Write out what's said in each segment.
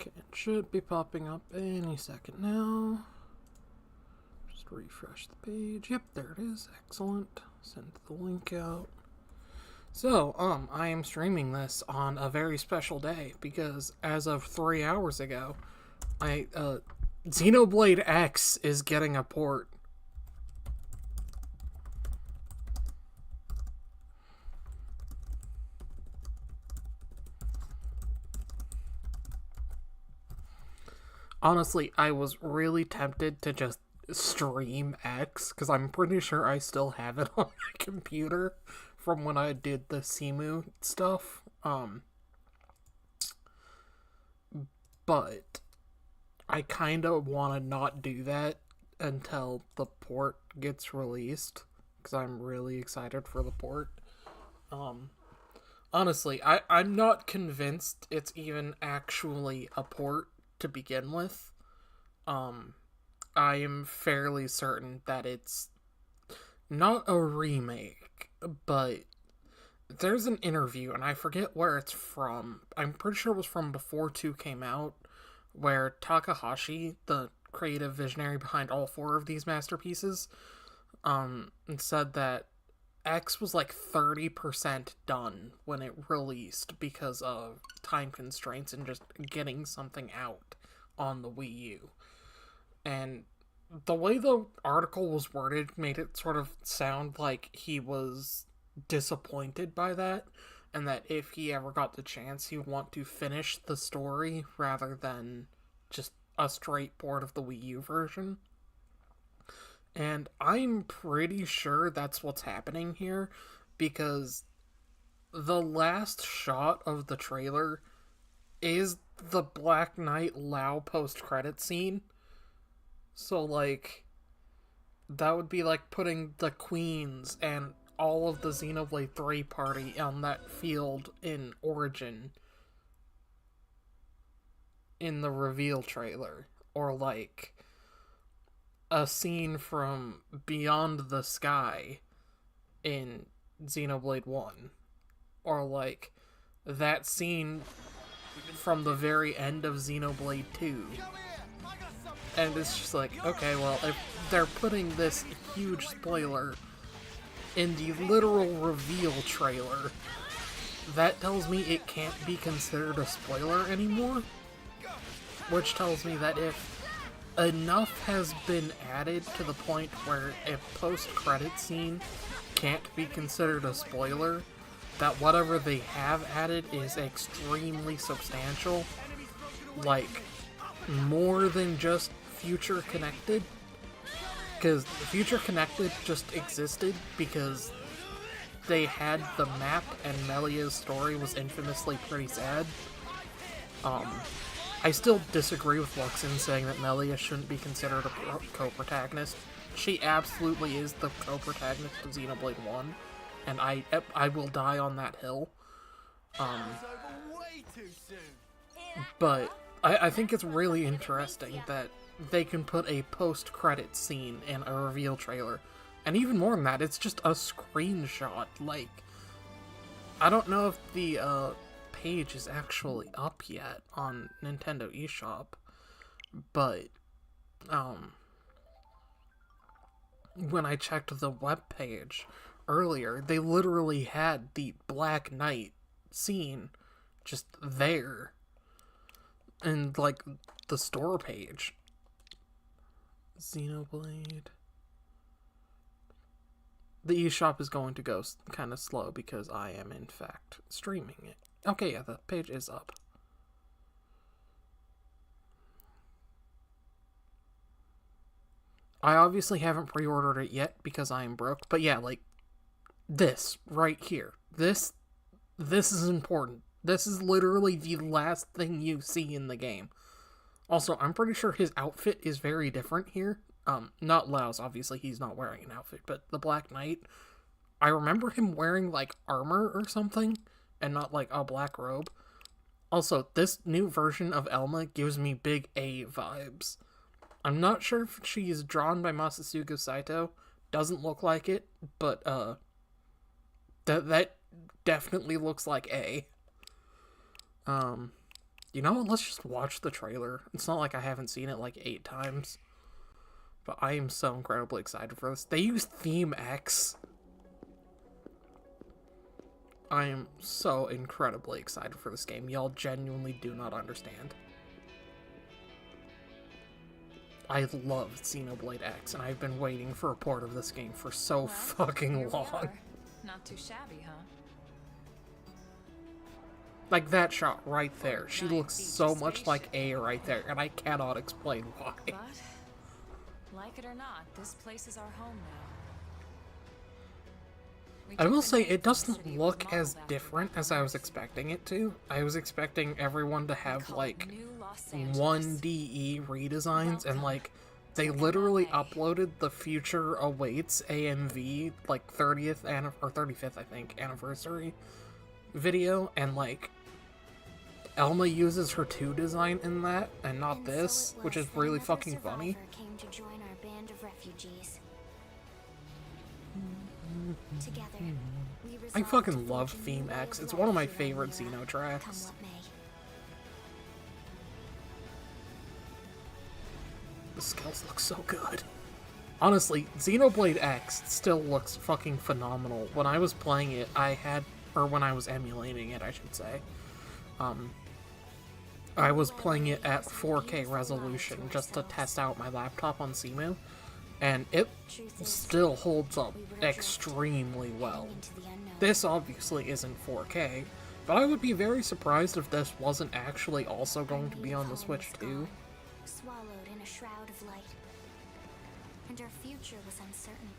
Okay, it should be popping up any second now. Just refresh the page. Yep, there it is. Excellent. Send the link out. So, I am streaming this on a very special day because as of 3 hours ago, Xenoblade X is getting a port. Honestly, I was really tempted to just stream X, because I'm pretty sure I still have it on my computer from when I did the Simu stuff. But I kind of want to not do that until the port gets released, because I'm really excited for the port. Honestly, I'm not convinced it's even actually a port to begin with. I am fairly certain that it's not a remake, but there's an interview, and I forget where it's from. I'm pretty sure it was from before 2 came out, where Takahashi, the creative visionary behind all 4 of these masterpieces, said that X was like 30% done when it released because of time constraints and just getting something out on the Wii U. And the way the article was worded made it sort of sound like he was disappointed by that, and that if he ever got the chance, he would want to finish the story rather than just a straight port of the Wii U version. And I'm pretty sure that's what's happening here, because the last shot of the trailer is the Black Knight Lao post-credit scene. So, like, that would be like putting the Queens and all of the Xenoblade 3 party on that field in Origin in the reveal trailer. Or, like, a scene from Beyond the Sky in Xenoblade 1. Or, like, that scene from the very end of Xenoblade 2. And it's just like, okay, well, if they're putting this huge spoiler in the literal reveal trailer, that tells me it can't be considered a spoiler anymore. Which tells me that if enough has been added to the point where a post-credit scene can't be considered a spoiler, that whatever they have added is extremely substantial. Like, more than just Future Connected. Because Future Connected just existed because they had the map and Melia's story was infamously pretty sad. I still disagree with Luxon saying that Melia shouldn't be considered a co-protagonist. She absolutely is the co-protagonist of Xenoblade 1, and I will die on that hill. But I think it's really interesting that they can put a post-credit scene in a reveal trailer. And even more than that, it's just a screenshot. Like, I don't know if the page is actually up yet on Nintendo eShop, but when I checked the webpage earlier, they literally had the Black Knight scene just there. And, like, the store page. Xenoblade. The eShop is going to go kind of slow because I am, in fact, streaming it. Okay, yeah, the page is up. I obviously haven't pre-ordered it yet because I am broke, but yeah, like, this right here. This is important. This is literally the last thing you see in the game. Also, I'm pretty sure his outfit is very different here. Not Lao's, obviously, he's not wearing an outfit, but the Black Knight, I remember him wearing, like, armor or something, and not, like, a black robe. Also, this new version of Elma gives me big A vibes. I'm not sure if she's drawn by Masasuke Saito. Doesn't look like it, but, that definitely looks like A. You know what? Let's just watch the trailer. It's not like I haven't seen it like 8 times. But I am so incredibly excited for this. They use Theme X. I am so incredibly excited for this game. Y'all genuinely do not understand. I love Xenoblade X, and I've been waiting for a port of this game for so fucking long. Not too shabby, huh? Like that shot right there. She looks so much like A right there, and I cannot explain why. But, like it or not, this place is our home now. I will say, it doesn't look as different as I was expecting it to. I was expecting everyone to have, like, 1DE redesigns, and, like, they literally uploaded the Future Awaits AMV, like, 35th, I think, anniversary video, and, like, Elma uses her 2 design in that, and not this, which is really fucking funny. Came to join our band of refugees. Together, we I fucking love Theme X. It's one of my favorite Xeno tracks. The scales look so good. Honestly, Xenoblade X still looks fucking phenomenal. When I was playing it, when I was emulating it, I should say, I was playing it at 4K resolution just to test out my laptop on Cemu, and it still holds up extremely well. This obviously isn't 4K, but I would be very surprised if this wasn't actually also going to be on the Switch too. Swallowed in a shroud of light, and our future was uncertain.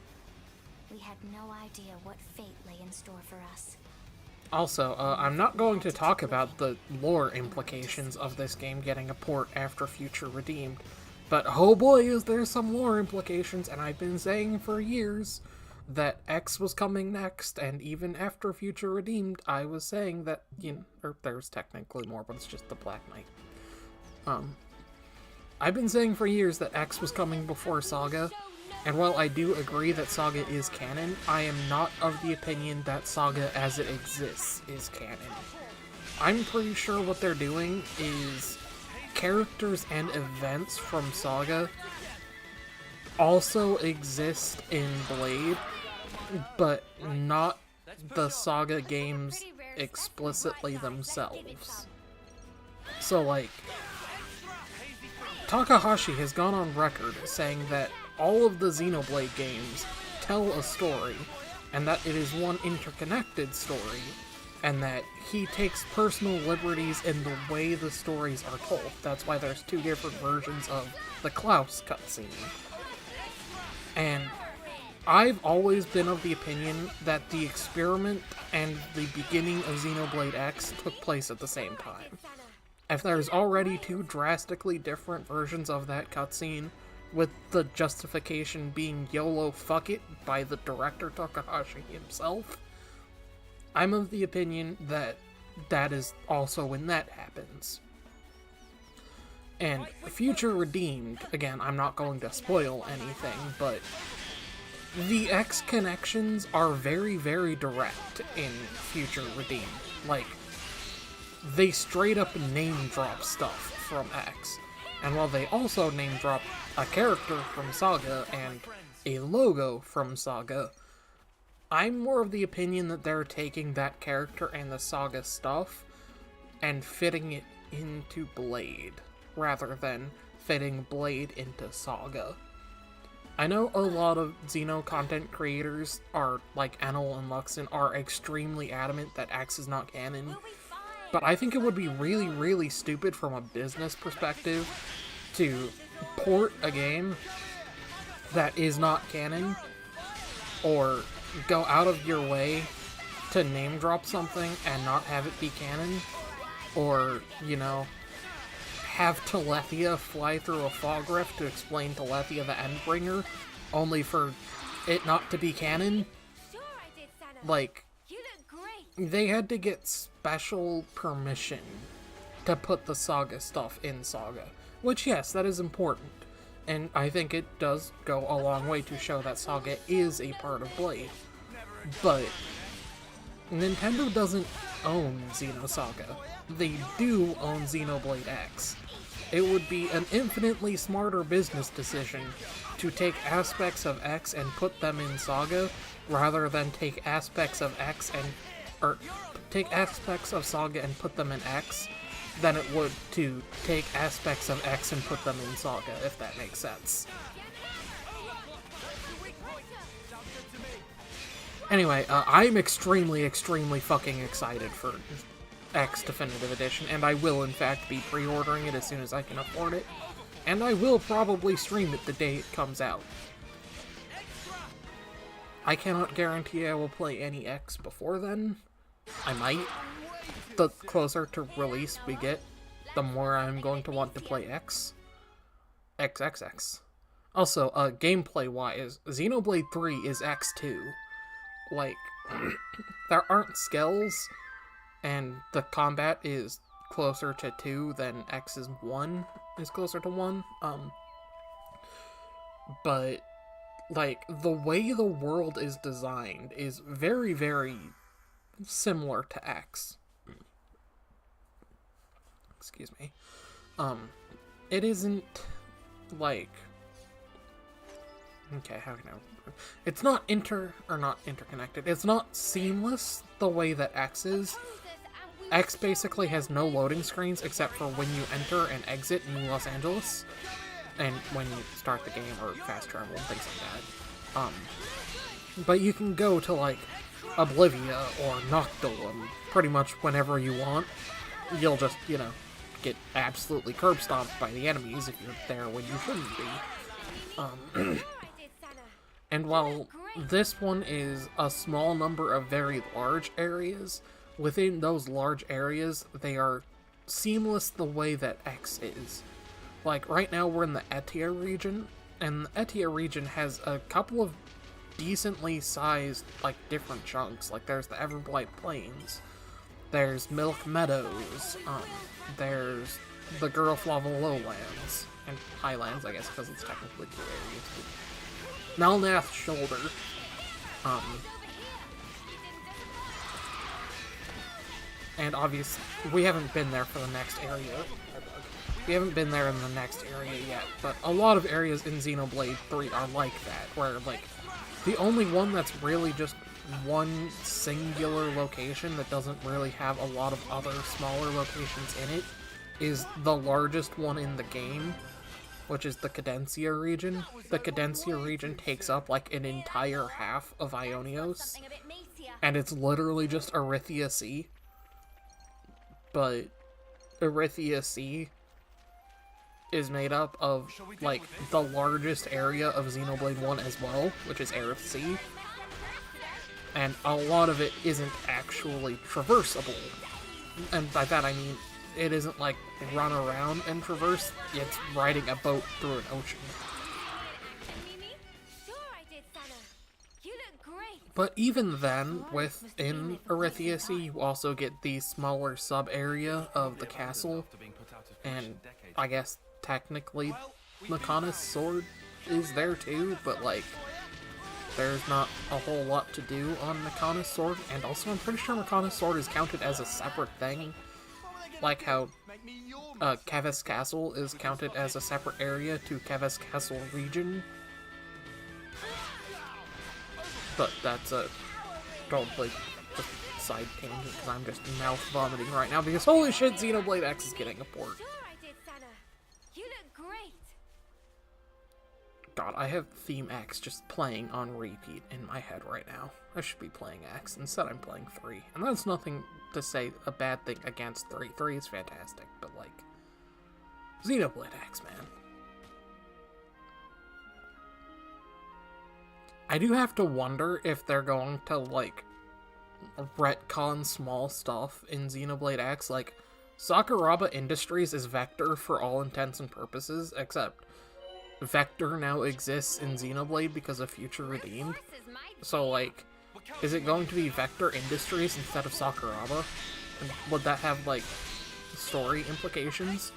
We had no idea what fate lay in store for us. Also, I'm not going to talk about the lore implications of this game getting a port after Future Redeemed, but oh boy is there some lore implications, and I've been saying for years that X was coming next, and even after Future Redeemed, I was saying that, or there's technically more, but it's just the Black Knight. I've been saying for years that X was coming before Saga, and while I do agree that Saga is canon, I am not of the opinion that Saga as it exists is canon. I'm pretty sure what they're doing is characters and events from Saga also exist in Blade, but not the Saga games explicitly themselves. So, like, Takahashi has gone on record saying that all of the Xenoblade games tell a story, and that it is one interconnected story, and that he takes personal liberties in the way the stories are told. That's why there's 2 different versions of the Klaus cutscene. And I've always been of the opinion that the experiment and the beginning of Xenoblade X took place at the same time. If there's already 2 drastically different versions of that cutscene, with the justification being YOLO fuck it by the director Takahashi himself, I'm of the opinion that that is also when that happens. And Future Redeemed, again, I'm not going to spoil anything, but the X connections are very, very direct in Future Redeemed. Like, they straight up name drop stuff from X. And while they also name drop a character from Saga and a logo from Saga, I'm more of the opinion that they're taking that character and the Saga stuff and fitting it into Blade, rather than fitting Blade into Saga. I know a lot of Xeno content creators are, like Enel and Luxon, are extremely adamant that X is not canon, but I think it would be really, really stupid from a business perspective to port a game that is not canon, or go out of your way to name drop something and not have it be canon, or, have Telethia fly through a fog rift to explain Telethia the Endbringer, only for it not to be canon. Like, they had to get special permission to put the Saga stuff in Saga. Which, yes, that is important. And I think it does go a long way to show that Saga is a part of Blade. But Nintendo doesn't own Xenosaga. They do own Xenoblade X. It would be an infinitely smarter business decision to take aspects of X and put them in Saga, rather than take aspects of take aspects of Saga and put them in X, than it would to take aspects of X and put them in Saga, if that makes sense. Anyway, I'm extremely, extremely fucking excited for X Definitive Edition, and I will in fact be pre-ordering it as soon as I can afford it, and I will probably stream it the day it comes out. I cannot guarantee I will play any X before then. I might. The closer to release we get, the more I'm going to want to play X. XXX. Also, gameplay-wise, Xenoblade 3 is X2. Like, there aren't skills, and the combat is closer to 2 than X's 1 is closer to 1. But, like, the way the world is designed is very, very similar to X. Excuse me. It isn't, like... Okay, how can I... It's not interconnected. It's not seamless the way that X is. X basically has no loading screens except for when you enter and exit New Los Angeles, and when you start the game or fast travel and things like that. But you can go to, like, Oblivia or Noctilum pretty much whenever you want. You'll just, you know, get absolutely curb stomped by the enemies if you're there when you shouldn't be. And while this one is a small number of very large areas, within those large areas, they are seamless the way that X is. Like, right now we're in the Etia region, and the Etia region has a couple of decently sized, like, different chunks. Like, there's the Everblight Plains, there's Milk Meadows, there's the Girlflava Lowlands, and Highlands, I guess, because it's technically two areas. Malnath Shoulder, and obviously, we haven't been there for the next area. We haven't been there in the next area yet, but a lot of areas in Xenoblade 3 are like that, where, like, the only one that's really just one singular location that doesn't really have a lot of other smaller locations in it is the largest one in the game, which is the Cadencia region. The Cadencia region takes up, like, an entire half of Aionios, and it's literally just Erythia Sea. But Erythia Sea is made up of, like, the largest area of Xenoblade 1 as well, which is Aerith Sea. And a lot of it isn't actually traversable. And by that I mean, it isn't like run around and traverse, it's riding a boat through an ocean. But even then, within Erythia Sea, you also get the smaller sub-area of the castle, and I guess technically Makana's sword is there too, but, like, there's not a whole lot to do on Makana's sword, and also I'm pretty sure Makana's sword is counted as a separate thing, like how Keves Castle is counted as a separate area to Keves Castle region. But that's a totally just side tangent, because I'm just mouth vomiting right now, because holy shit, Xenoblade X is getting a port. God, I have Theme X just playing on repeat in my head right now. I should be playing X. Instead, I'm playing 3. And that's nothing to say a bad thing against 3. 3 is fantastic, but, like, Xenoblade X, man. I do have to wonder if they're going to, like, retcon small stuff in Xenoblade X. Like, Sakuraba Industries is Vector for all intents and purposes, except Vector now exists in Xenoblade because of Future Redeemed. So, like, is it going to be Vector Industries instead of Sakuraba? And would that have, like, story implications?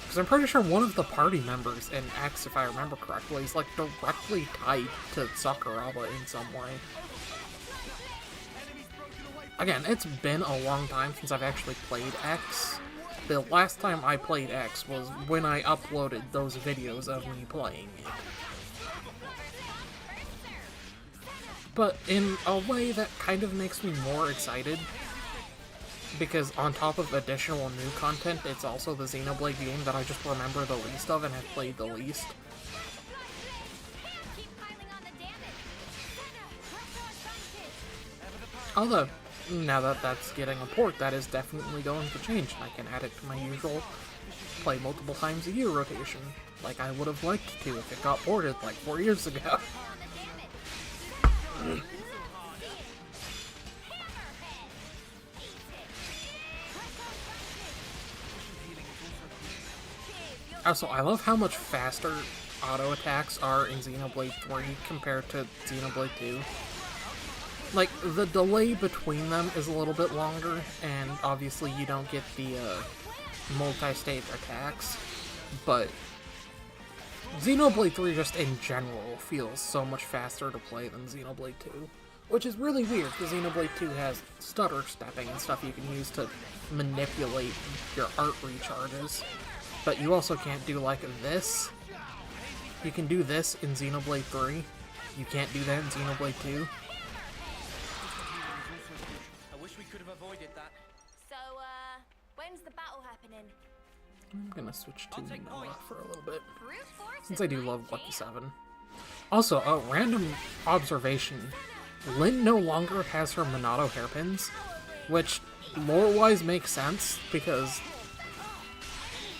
Because I'm pretty sure one of the party members in X, if I remember correctly, is, like, directly tied to Sakuraba in some way. again, it's been a long time since I've actually played X. The last time I played X was when I uploaded those videos of me playing it. But in a way that kind of makes me more excited, because on top of additional new content, it's also the Xenoblade game that I just remember the least of and have played the least. Although, now that that's getting a port, that is definitely going to change, and I can add it to my usual play multiple times a year rotation, like I would have liked to if it got ported like 4 years ago. Also, I love how much faster auto attacks are in Xenoblade 3 compared to Xenoblade 2. Like, the delay between them is a little bit longer, and obviously you don't get the multi-stage attacks, but Xenoblade 3 just in general feels so much faster to play than Xenoblade 2. Which is really weird, because Xenoblade 2 has stutter stepping and stuff you can use to manipulate your art recharges. But you also can't do, like, this. You can do this in Xenoblade 3. You can't do that in Xenoblade 2. I wish we could have avoided that. So, when's the battle happening? I'm gonna switch to Noah for a little bit, Brute force since is I do my love jam. Lucky 7. Also, a random observation. Lynn no longer has her Minato hairpins, which lore-wise makes sense, because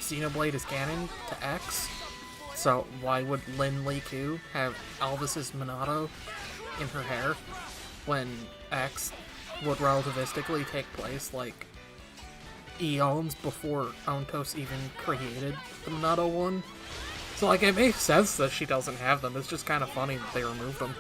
Xenoblade is canon to X, so why would Lin Liku have Elvis's Minato in her hair when X would relativistically take place like eons before Ontos even created the Minato one? So like, it makes sense that she doesn't have them, it's just kind of funny that they removed them.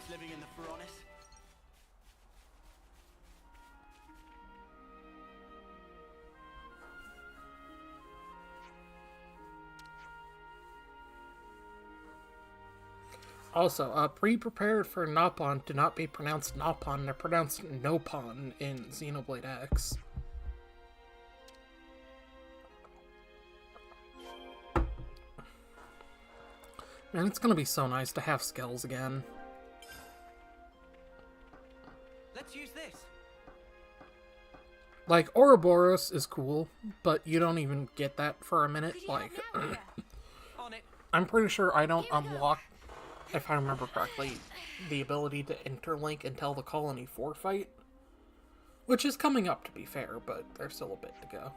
Living in the Fronis. Also, pre-prepared for Nopon to not be pronounced Nopon, they're pronounced Nopon in Xenoblade X. Man, it's gonna be so nice to have skills again. Let's use this. Like, Ouroboros is cool, but you don't even get that for a minute. Like, On it. I'm pretty sure I don't unlock, if I remember correctly, the ability to interlink until the Colony 4 fight. Which is coming up, to be fair, but there's still a bit to go.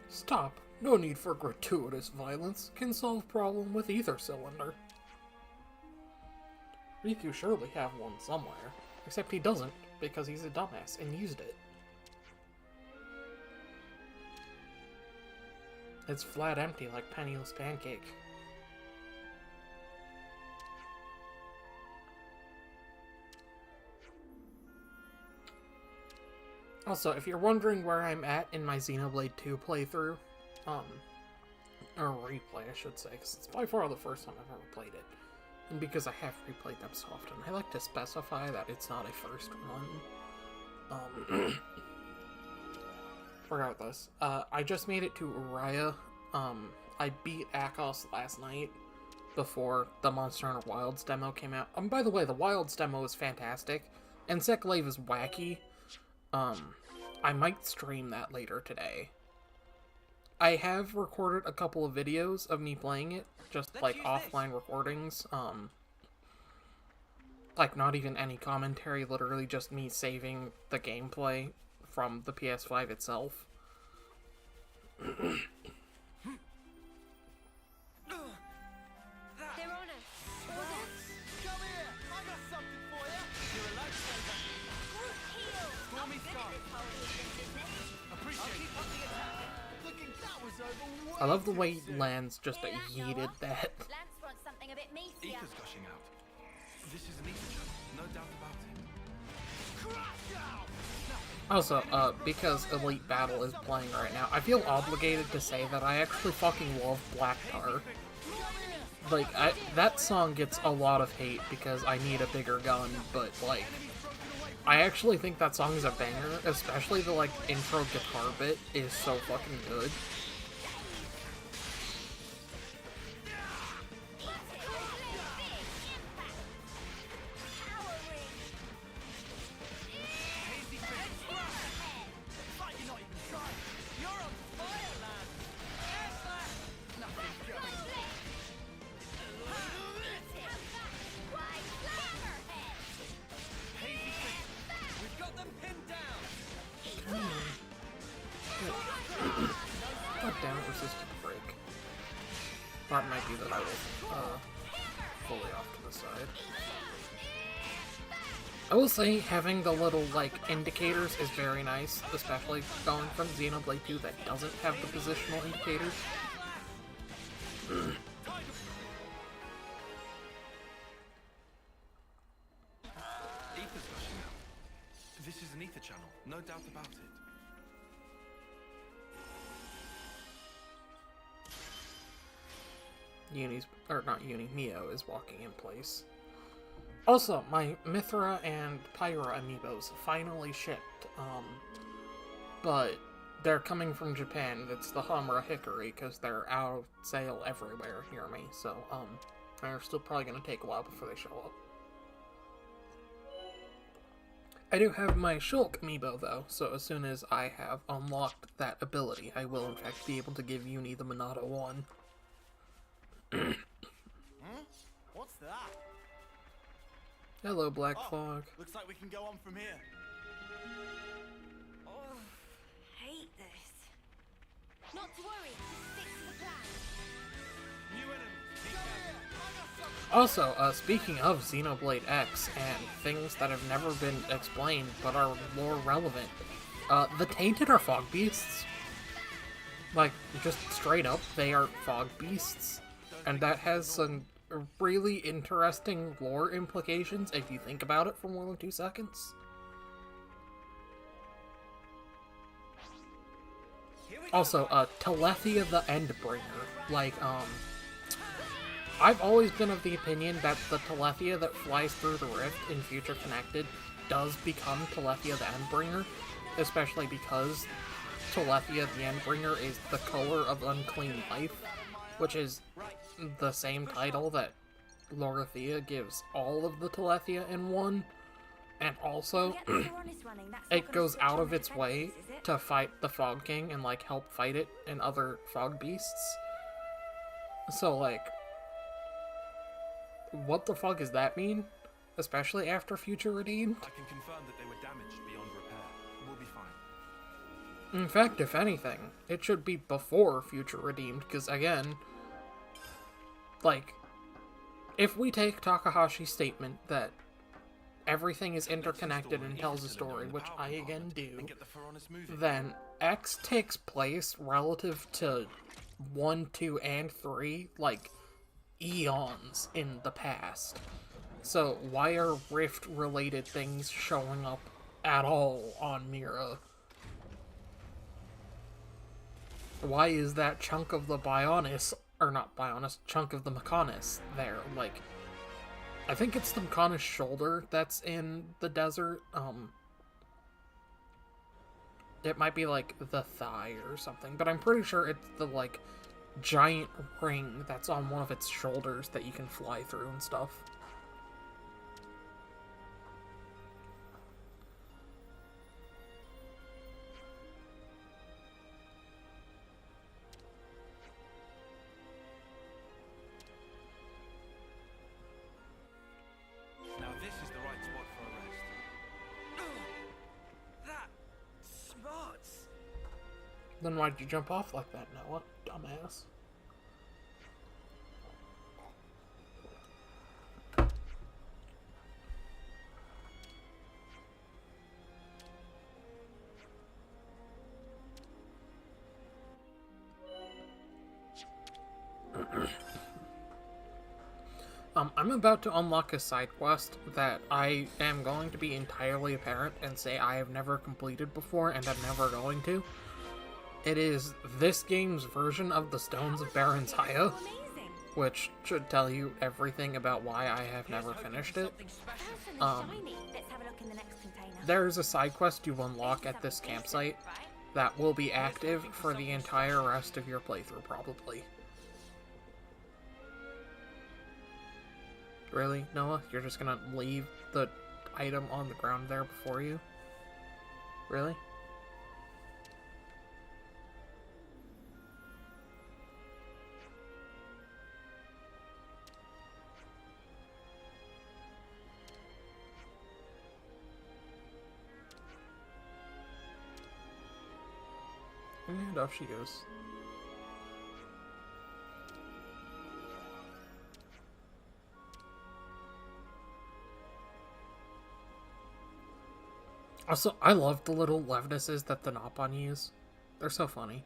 Stop. No need for gratuitous violence. Can solve problem with ether cylinder. Riku surely have one somewhere. Except he doesn't, because he's a dumbass and used it. It's flat empty like Penniless Pancake. Also, if you're wondering where I'm at in my Xenoblade 2 playthrough, or replay, I should say, because it's by far the first time I've ever played it. And because I have replayed them so often, I like to specify that it's not a first run. Regardless, I just made it to Uraya. I beat Akos last night before the Monster Hunter Wilds demo came out. By the way, the Wilds demo is fantastic, and Seklave is wacky. I might stream that later today. I have recorded a couple of videos of me playing it, just like offline recordings, like not even any commentary, literally just me saving the gameplay from the PS5 itself. They're on us. Come here! I got something for you! You're a lifesaver. Group heal. I love the way Lance just yeeted that. Lance wants something a bit meatier. Ether's gushing out. This is an ether channel, no doubt about it. Also, because Elite Battle is playing right now, I feel obligated to say that I actually fucking love Black Tar. Like, that song gets a lot of hate because I need a bigger gun, but, like, I actually think that song is a banger, especially the, like, intro guitar bit is so fucking good. God damn it, resisted break. That might be that I was fully off to the side. I will say having the little, like, indicators is very nice, especially going from Xenoblade 2 that doesn't have the positional indicators. Ether's gushing out. This is an ether channel, no doubt about it. Mio is walking in place. Also, my Mithra and Pyra amiibos finally shipped, but they're coming from Japan. It's the Hamura Hickory, because they're out of sale everywhere near me, so, they're still probably gonna take a while before they show up. I do have my Shulk amiibo, though, so as soon as I have unlocked that ability, I will in fact be able to give Uni the Monado 1. What's that? Hello, Black Fog. Looks like we can go on from here. Hate this. Not to worry. Stick to the plan. New enemy. Also, speaking of Xenoblade X and things that have never been explained but are lore relevant, the Tainted are fog beasts. Like, just straight up, they are fog beasts. And that has some really interesting lore implications if you think about it for more than 2 seconds. Also, Telethia the Endbringer. Like, I've always been of the opinion that the Telethia that flies through the rift in Future Connected does become Telethia the Endbringer, especially because Telethia the Endbringer is the color of unclean life, which is the same title that Lorithia gives all of the Telethia in one, and also it goes out of its way to fight the Fog King and, like, help fight it and other fog beasts. So, like, what the fuck does that mean? Especially after Future Redeemed? I can confirm that they were damaged beyond repair. We'll be fine. In fact, if anything, it should be before Future Redeemed, because again, like, if we take Takahashi's statement that everything is interconnected and tells a story, which I again do, then X takes place relative to 1, 2, and 3, like, eons in the past. So why are Rift-related things showing up at all on Mira? Why is that chunk of the Bionis, or not Bionis, chunk of the Mechonis there? Like, I think it's the Mechonis shoulder that's in the desert. It might be, like, the thigh or something, but I'm pretty sure it's the, like, giant ring that's on one of its shoulders that you can fly through and stuff. Now this is the right spot for a rest. That smarts. Then why'd you jump off like that, Noah? Dumbass. I'm about to unlock a side quest that I am going to be entirely apparent and say I have never completed before and I'm never going to. It is this game's version of the Stones of Baron's Haya, which should tell you everything about why I have never finished it. There's a side quest you unlock at this campsite that will be active for the entire rest of your playthrough, probably. Really, Noah? You're just gonna leave the item on the ground there before you? Really? And off she goes. Also, I love the little Levnesses that the Nopon use. They're so funny.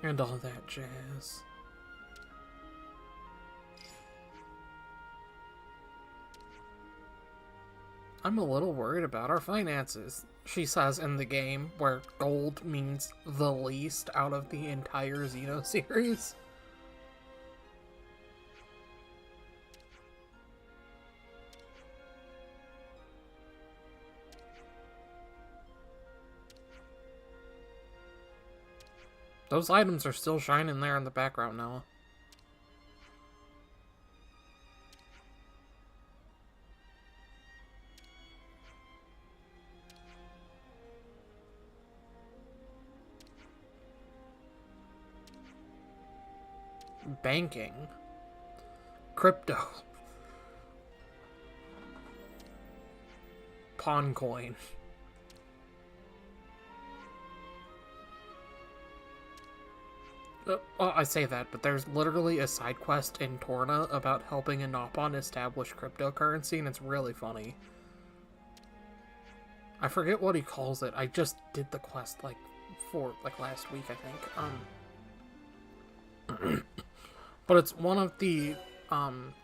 And all that jazz. I'm a little worried about our finances, she says in the game, where gold means the least out of the entire Xeno series. Those items are still shining there in the background, Noah. Banking. Crypto. Pawn coin. I say that, but there's literally a side quest in Torna about helping a Nopon establish cryptocurrency, and it's really funny. I forget what he calls it. I just did the quest, like last week, I think. But it's one of the,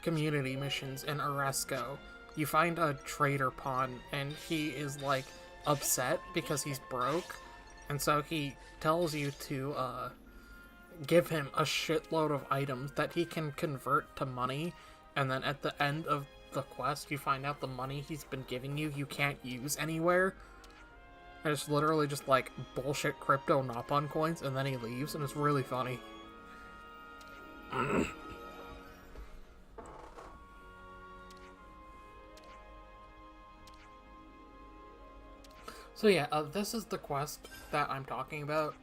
community missions in Oresco. You find a trader pawn, and he is, like, upset because he's broke, and so he tells you to, give him a shitload of items that he can convert to money, and then at the end of the quest you find out the money he's been giving you can't use anywhere. And it's literally just like bullshit crypto Nopon coins, and then he leaves, and it's really funny. So yeah, this is the quest that I'm talking about.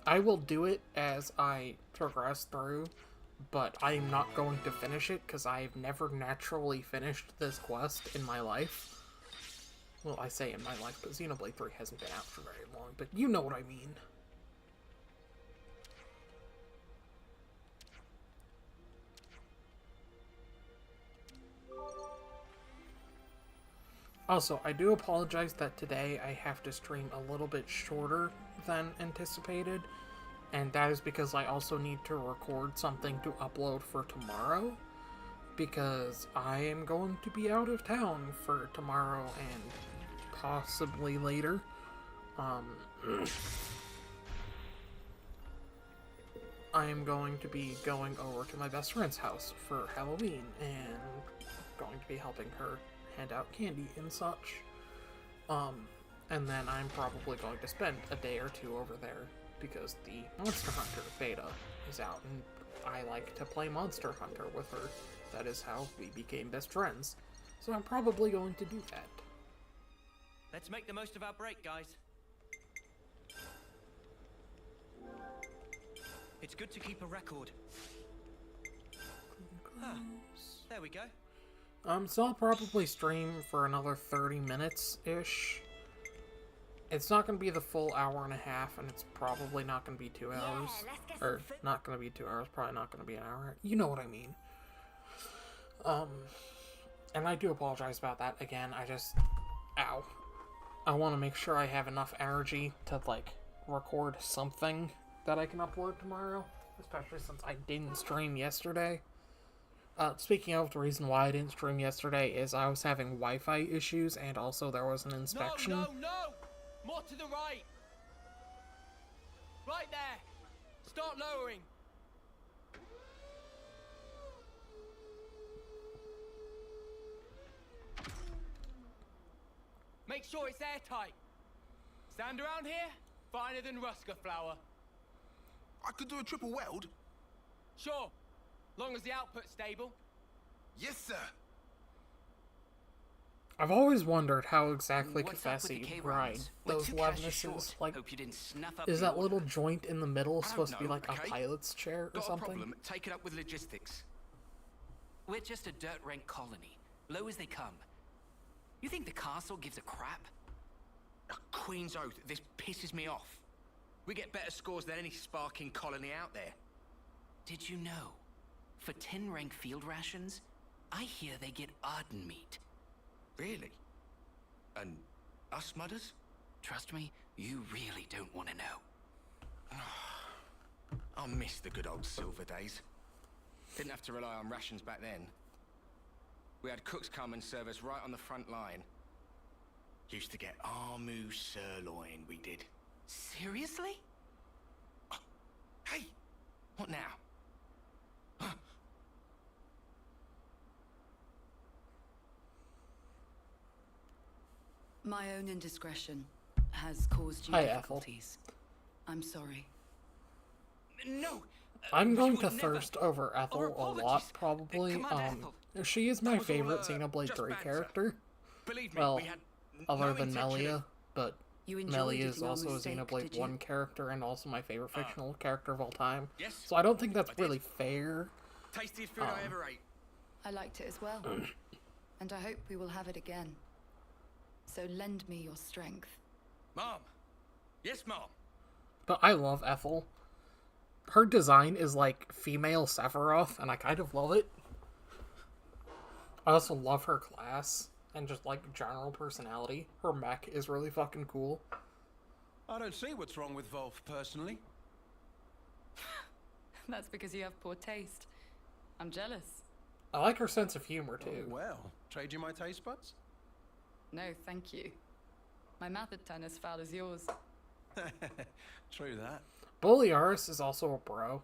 I will do it as I progress through, but I'm not going to finish it because I've never naturally finished this quest in my life. Well, I say in my life, but Xenoblade 3 hasn't been out for very long, but you know what I mean. Also, I do apologize that today I have to stream a little bit shorter than anticipated, and that is because I also need to record something to upload for tomorrow, because I am going to be out of town for tomorrow and possibly later. I am going to be going over to my best friend's house for Halloween, and going to be helping her hand out candy and such. And then I'm probably going to spend a day or two over there because the Monster Hunter beta is out, and I like to play Monster Hunter with her. That is how we became best friends. So I'm probably going to do that. Let's make the most of our break, guys. It's good to keep a record. Ah, there we go. So I'll probably stream for another 30 minutes-ish. It's not going to be the full hour and a half, and it's probably not going to be 2 hours. Or, not going to be 2 hours, probably not going to be an hour. You know what I mean. And I do apologize about that again. Ow. I want to make sure I have enough energy to, like, record something that I can upload tomorrow. Especially since I didn't stream yesterday. Speaking of, the reason why I didn't stream yesterday is I was having Wi-Fi issues, and also there was an inspection. No! More to the right! Right there! Start lowering! Make sure it's airtight. Stand around here? Finer than Rusker flour. I could do a triple weld. Sure. Long as the output's stable. Yes, sir. I've always wondered how exactly What's up with the Cafessi K-rounds? ride We're those 2 caches Levnesses. short. Like, Hope you didn't snuff up is the that little order. joint in the middle I supposed to be don't like know, a okay? pilot's chair or Got a something? problem? Take it up with logistics. We're just a dirt rank colony, low as they come. You think the castle gives a crap? A Queen's oath, this pisses me off. We get better scores than any sparking colony out there. Did you know? For 10 rank field rations, I hear they get Arden meat. Really? And us mudders? Trust me, you really don't want to know. I miss the good old silver days. Didn't have to rely on rations back then. We had cooks come and serve us right on the front line. Used to get Armu sirloin, we did. Seriously? Hey! What now? My own indiscretion has caused you Hi, Ethel. difficulties. I'm sorry. No! I'm going you to would never. thirst over Our Ethel a apologies. lot, probably. Commander Ethel. She is my That was all, favorite Xenoblade just 3 banter. character. Believe me, Well, we had other no than intention Melia, of... but You enjoyed Melia it is in our also a mistake, Xenoblade did you? 1 character and also my favorite fictional character of all time. Yes, So I don't think that's I did. really fair. Tastiest food I ever ate. I liked it as well. And I hope we will have it again. So lend me your strength. Mom! Yes, Mom! But I love Ethel. Her design is like female Sephiroth, and I kind of love it. I also love her class, and just like general personality. Her mech is really fucking cool. I don't see what's wrong with Wolf, personally. That's because you have poor taste. I'm jealous. I like her sense of humor, too. Oh, well, trade you my taste buds? No, thank you. My mouth had turned as foul as yours. True that. Boliaris is also a bro.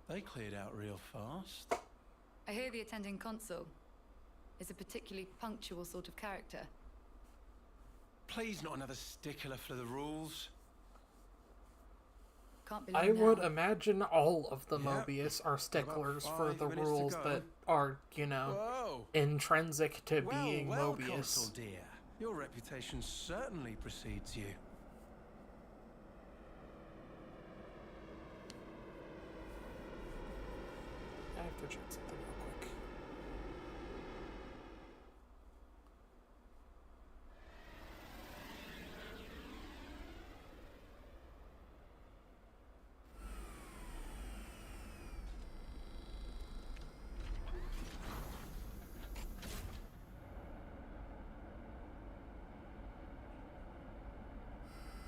They cleared out real fast. I hear the attending consul is a particularly punctual sort of character. Please, not another stickler for the rules. Can't believe I would now. imagine all of the Yep. Mobius are sticklers for 5 the minutes to rules go. that are, you know, Whoa! intrinsic to being well, Mobius. Consul dear. Your reputation certainly precedes you. I have to check something real quick.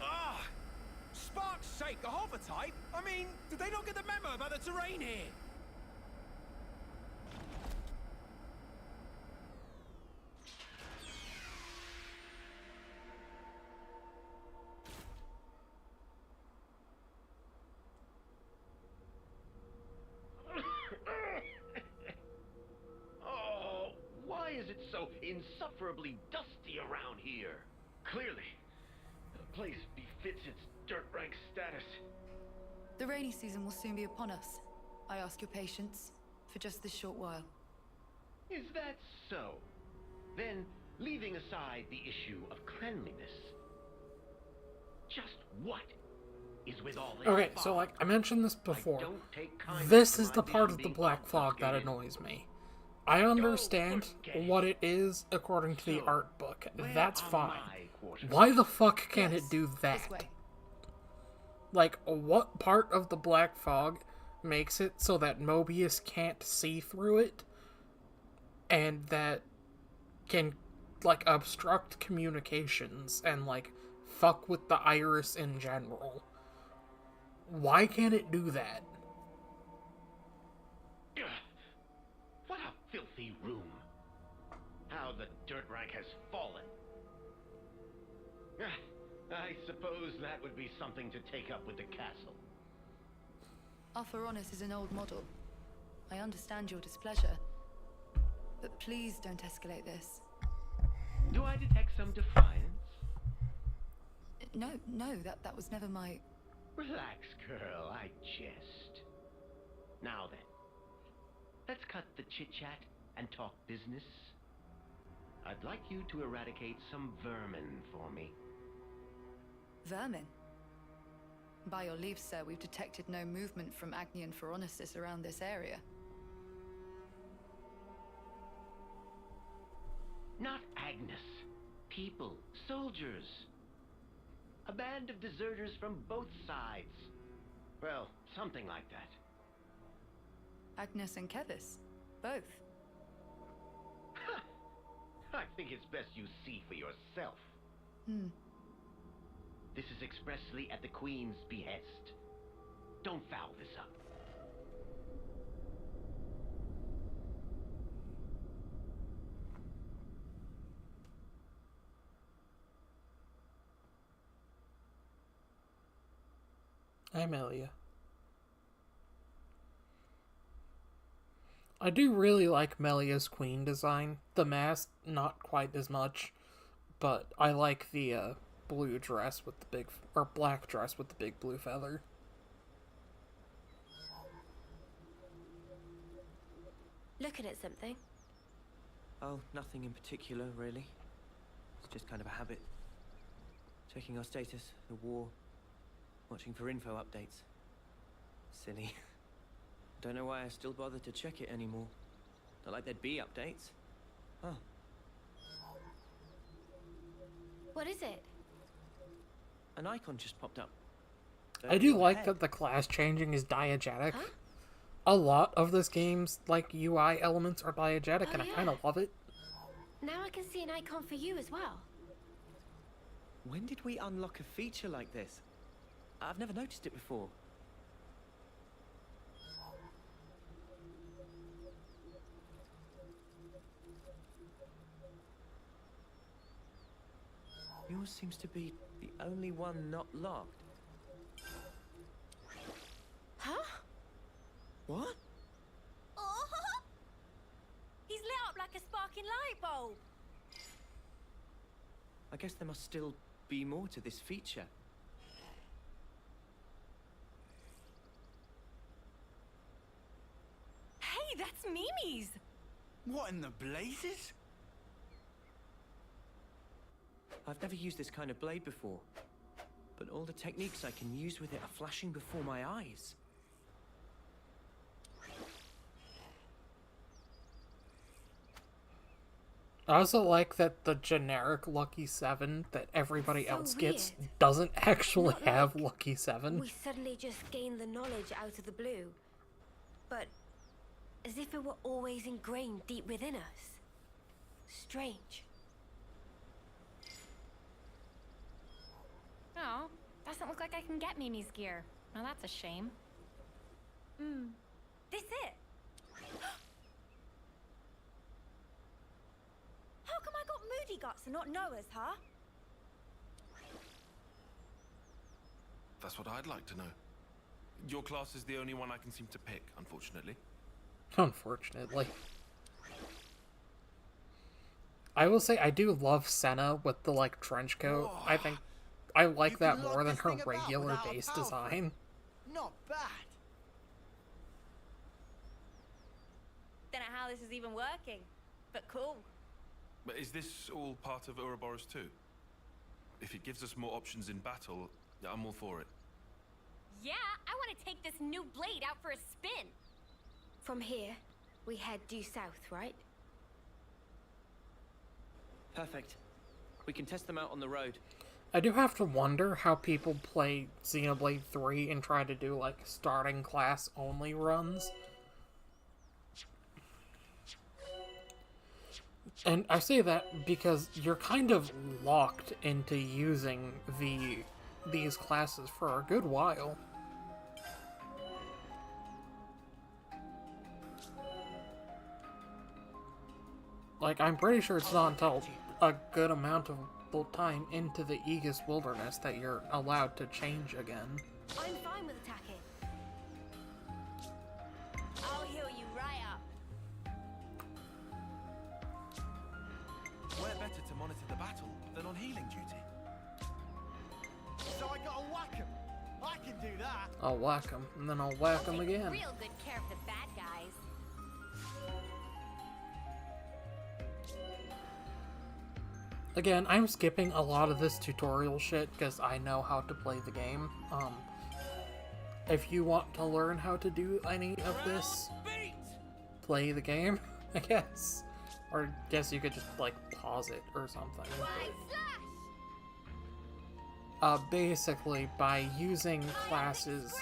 Ah! Spark's sake, a hover type? I mean, did they not get the memo about the terrain here? Oh, why is it so insufferably dusty around here? Clearly, the place befits its dirt rank status. The rainy season will soon be upon us. I ask your patience for just this short while. Is that so? Then, leaving aside the issue of cleanliness, just what is with all this Okay, so fog. like I mentioned this I before. don't take kindly This to is my the part vision of the being black fog that obfuscated. annoys me. I understand forget it. what it is according to the So, art book. where That's are fine. my quarters? Why the fuck can't Yes, it do This that? way. Like, what part of the black fog makes it so that Mobius can't see through it and that can, like, obstruct communications and, like, fuck with the iris in general? Why can't it do that? Ugh. What a filthy room. How the dirt rank has fallen. I suppose that would be something to take up with the castle. Aionios is an old model. I understand your displeasure. But please don't escalate this. Do I detect some defiance? No, that was never my... Relax, girl, I jest. Now then, let's cut the chit-chat and talk business. I'd like you to eradicate some vermin for me. Vermin? By your leave, sir, we've detected no movement from Agni and Phoronesis around this area. Not Agnes. People, soldiers. A band of deserters from both sides. Well, something like that. Agnes and Kevis? Both? I think it's best you see for yourself. This is expressly at the Queen's behest. Don't foul this up. Amelia. I do really like Melia's queen design. The mask, not quite as much, but I like the blue dress with the big, or black dress with the big blue feather. Looking at something? Oh, nothing in particular, really. It's just kind of a habit. Checking our status, the war, watching for info updates. Silly. Don't know why I still bother to check it anymore. Not like there'd be updates. Oh. What is it? An icon just popped up. I do like that the class changing is diegetic. Huh? A lot of this game's like UI elements are diegetic, Oh, and I yeah. kind of love it. Now I can see an icon for you as well. When did we unlock a feature like this? I've never noticed it before. Yours seems to be the only one not locked. Huh? What? Oh! He's lit up like a sparking light bulb. I guess there must still be more to this feature. Hey, that's Mimi's. What in the blazes? I've never used this kind of blade before, but all the techniques I can use with it are flashing before my eyes. I also like that the generic Lucky 7 that everybody So else gets weird. doesn't actually Not have like Lucky 7. We suddenly just gained the knowledge out of the blue. But as if it were always ingrained deep within us. Strange. Oh, doesn't look like I can get Mimi's gear. Now that's a shame. This it? How come I got moody guts and not Noah's, huh? That's what I'd like to know. Your class is the only one I can seem to pick, unfortunately. Unfortunately. I will say I do love Senna with the like trench coat. I think I like that more than her regular base design. Not bad. Don't know how this is even working, but cool. But is this all part of Ouroboros too? If it gives us more options in battle, I'm all for it. this new blade out for a spin. From here, we head due south, right? Perfect. We can test them out on the road. I do have to wonder how people play Xenoblade 3 and try to do, like, starting class only runs. And I say that because you're kind of locked into using these classes for a good while. Like, I'm pretty sure it's not until a good amount of time into the Aegis Wilderness that you're allowed to change again. I'm fine with attacking. I'll heal you right up. Where better to monitor the battle than on healing duty? So I gotta whack him. I can do that. I'll whack him, and then I'll whack him again. Real good care of the bad guys. Again, I'm skipping a lot of this tutorial shit because I know how to play the game. If you want to learn how to do any of this, play the game, I guess. Or I guess you could just, like, pause it or something. Basically, by using classes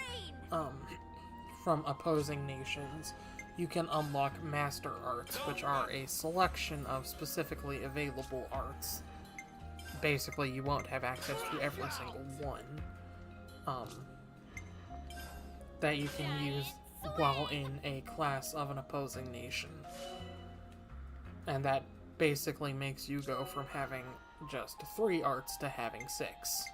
from opposing nations, you can unlock Master Arts, which are a selection of specifically available arts. Basically, you won't have access to every single one that you can use while in a class of an opposing nation. And that basically makes you go from having just 3 arts to having 6.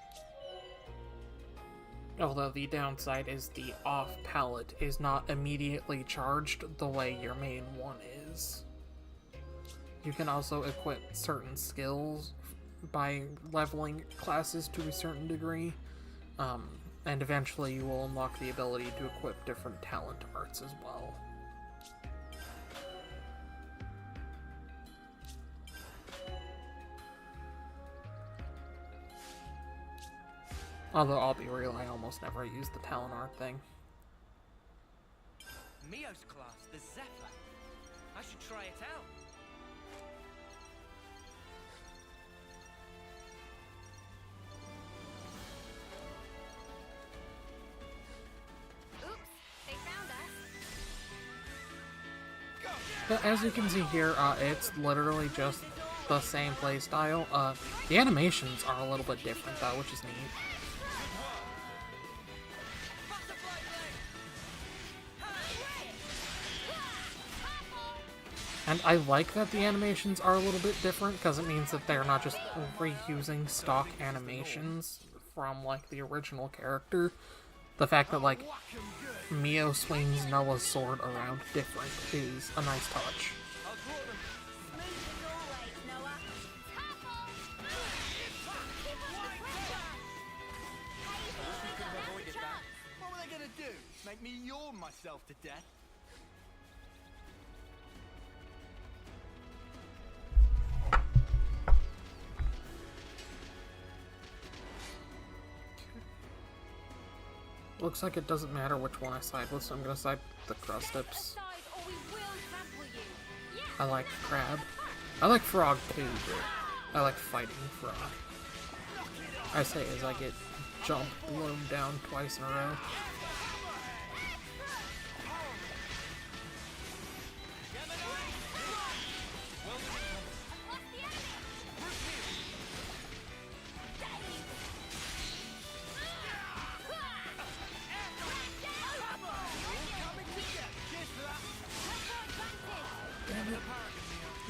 Although the downside is the off palette is not immediately charged the way your main one is. You can also equip certain skills by leveling classes to a certain degree, and eventually you will unlock the ability to equip different talent arts as well. Although, I'll be real, I almost never use the talent art thing. Mio's class, the Zephyr. I should try it out. Oops, they found us. But as you can see here, it's literally just the same playstyle. The animations are a little bit different though, which is neat. And I like that the animations are a little bit different, because it means that they're not just reusing stock animations from, like, the original character. The fact that, like, Mio swings Noah's sword around different is a nice touch. What were they gonna do? Make me yawn myself to death? Looks like it doesn't matter which one I side with, so I'm gonna side with the Crustips. I like Crab. I like Frog too, but I like fighting Frog. I say as I get jumped, blown down twice in a row.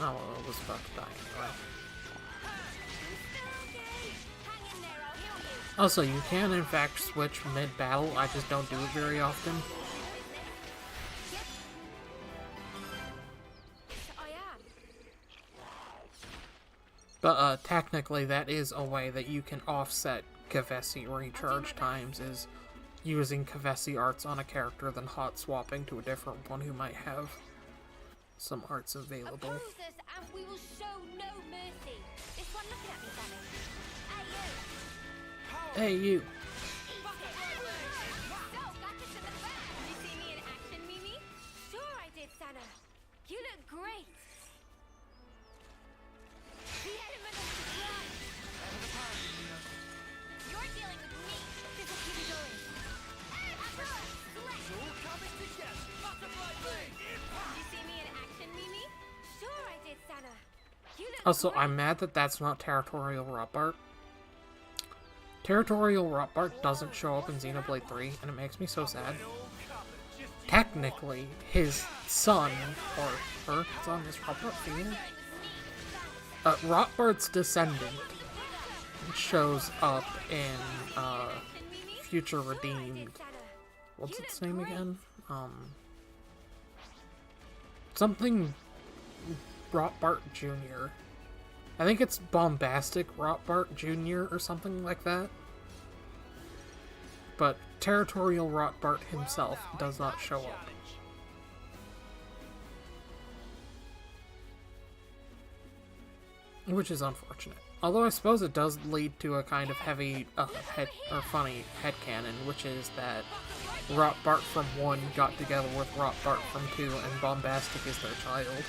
Oh, well, I was about to die anyway. Also, you can in fact switch mid-battle, I just don't do it very often. But technically that is a way that you can offset Kavesi recharge times, is using Kavesi arts on a character then hot swapping to a different one who might have some arts available. Oppose us and we will show no mercy. This one looking at me funny. Hey you. Hey you. Great! The element of surprise! You're dealing with me! This will keep you going. It's all coming together. Butterfly blade. Did you see me in action, Mimi? Sure I did, Sana. You look Also, great. I'm mad that that's not Territorial Rotbart. Territorial Rotbart doesn't show up in Xenoblade 3, and it makes me so sad. Technically, his son, or her son, is Rotbart female? Rotbart's descendant shows up in, Future Redeemed. What's its name again? Something Rotbart Jr. I think it's Bombastic Rotbart Jr. or something like that. But Territorial Rotbart himself does not show up. Which is unfortunate. Although I suppose it does lead to a kind of heavy, funny headcanon, which is that Rotbart from 1 got together with Rotbart from 2, and Bombastic is their child.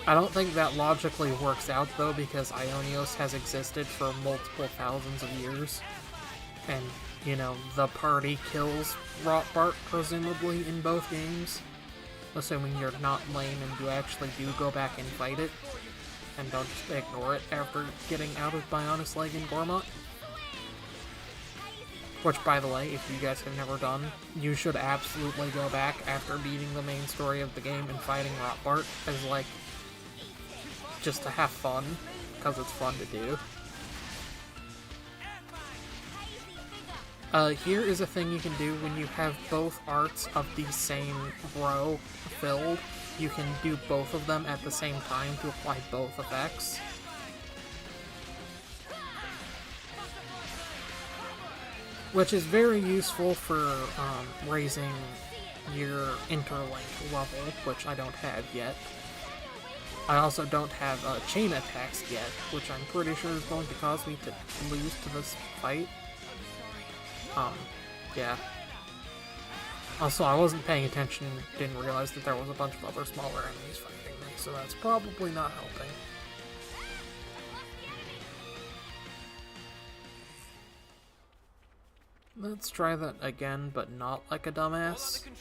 I don't think that logically works out, though, because Aionios has existed for multiple thousands of years. And, you know, the party kills Rotbart, presumably, in both games. Assuming you're not lame and you actually do go back and fight it. And don't just ignore it after getting out of Bionis Leg and Gormott. Which, by the way, if you guys have never done, you should absolutely go back after beating the main story of the game and fighting Rotbart as, like, just to have fun, because it's fun to do. Here is a thing you can do when you have both arts of the same row filled. You can do both of them at the same time to apply both effects. Which is very useful for raising your interlink level, which I don't have yet. I also don't have chain attacks yet, which I'm pretty sure is going to cause me to lose to this fight. Yeah. Also, I wasn't paying attention and didn't realize that there was a bunch of other smaller enemies fighting me, so that's probably not helping. Let's try that again, but not like a dumbass. Hey,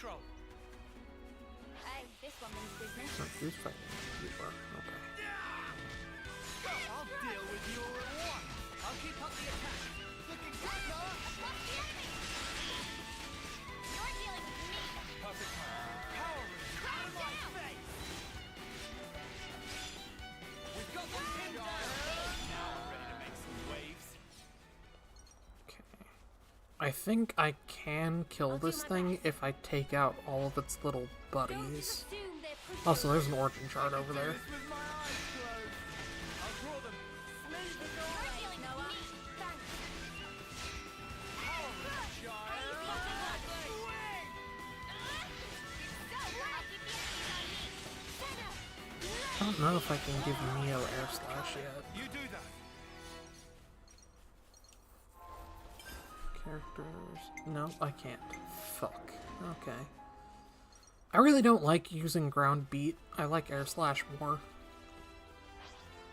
this one means business. Oh, who's fighting? You are. Okay. I'll deal with you all at once. I'll keep up the attack. Looking good, Noah. Across the enemy! You're dealing with me! Perfect time. Power ring. Out of my face. We've got them pinned down. Now I'm ready to make some waves. I think I can kill this thing if I take out all of its little buddies. Also, there's an origin chart over there. With my eyes closed. I'll draw them. Smooth as always, Noah. Thanks. Power ring, child. Swing. I don't know if I can give Neo Air Slash yet. You do that. Characters. No, I can't. Fuck. Okay. I really don't like using ground beat. I like air slash more.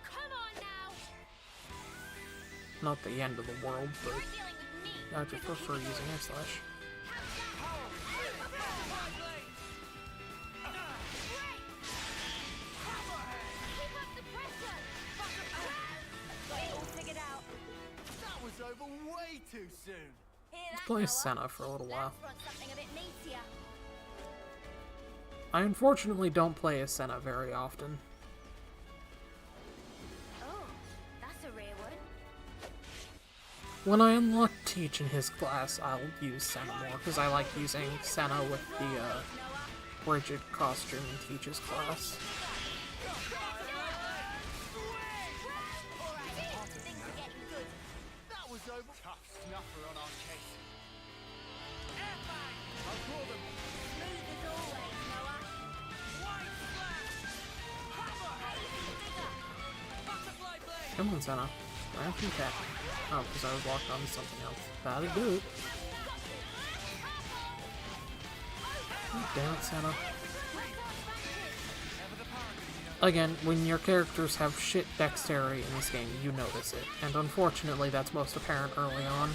Come on now! Not the end of the world, but I just prefer using air slash. That was over way too soon. Let's play Senna for a little while. Let's run something a bit meatier. I unfortunately don't play as Senna very often. Oh, that's a rare one. When I unlock Teach in his class, I'll use Senna more, because I like using Senna with the rigid costume in Teach's class. That was over. Tough snuffer on our case. I'll draw them. Smooth as always, Noah. White slash. Hammerhead. Butterfly blade. Come on, Senna. Why aren't you attacking? Oh, because I was locked onto something else. That'll do it. Damn it, Santa. Again, when your characters have shit dexterity in this game, you notice it. And unfortunately, that's most apparent early on.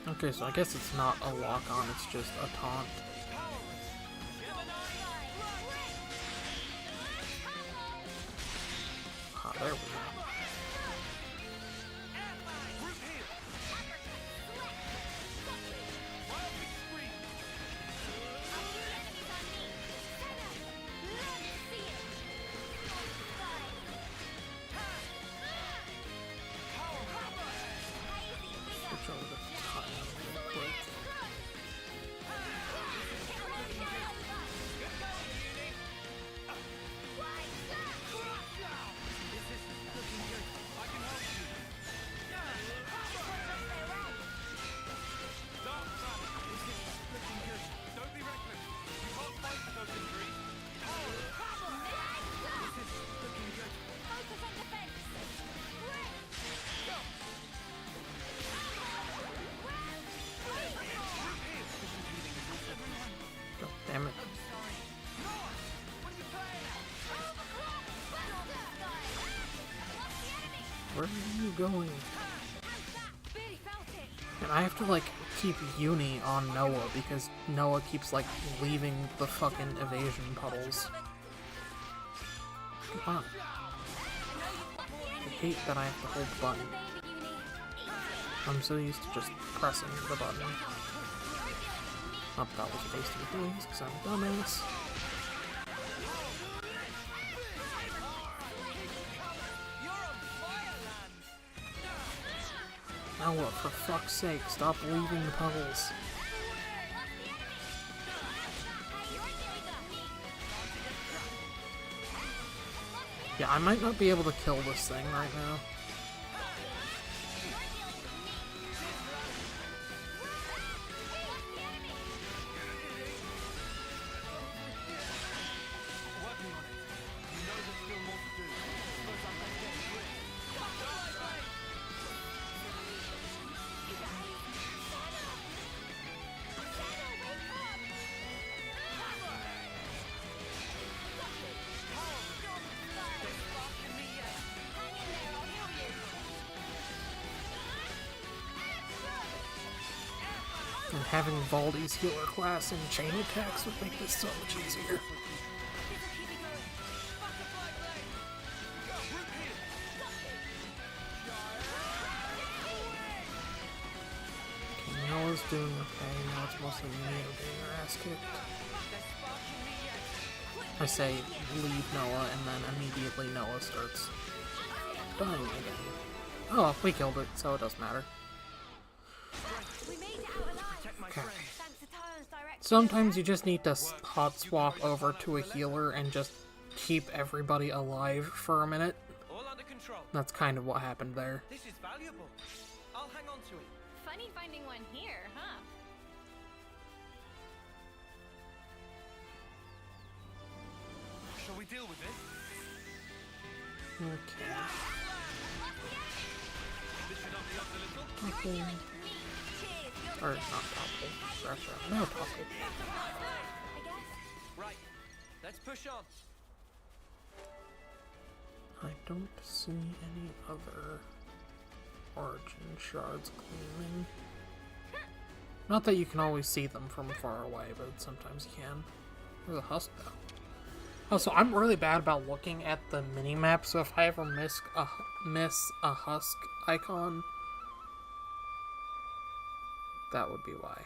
Okay, so I guess it's not a lock-on, it's just a taunt. Ah, there we go. Switch over to time real quick. God damn it. Where are you going? And I have to, like, keep Uni on Noah because Noah keeps, like, leaving the fucking evasion puddles. Come on. I hate that I have to hold the button. I'm so used to just pressing the button. Not that was a waste of things, because I'm a dumbass. Noah, for fuck's sake, stop leaving the puddles. Yeah, I might not be able to kill this thing right now. And having Valdi's healer class and chain attacks would make this so much easier. Okay, Noah's doing okay. Now it's mostly Neo getting her ass kicked. I say leave Noah, and then immediately Noah starts dying again. Oh, we killed it, so it doesn't matter. Okay. Sometimes you just need to hot swap over to a healer and just keep everybody alive for a minute. That's kind of what happened there. This is valuable. I'll hang on to it. Funny finding one here, huh? Shall we deal with this? Okay. This should up the odds a little. Okay. Or not topple. Pressure. No topple. Right. Let's push on. I don't see any other origin shards gleaming. Not that you can always see them from far away, but sometimes you can. There's a husk though. Also, I'm really bad about looking at the minimap, so if I ever miss a husk icon, that would be why.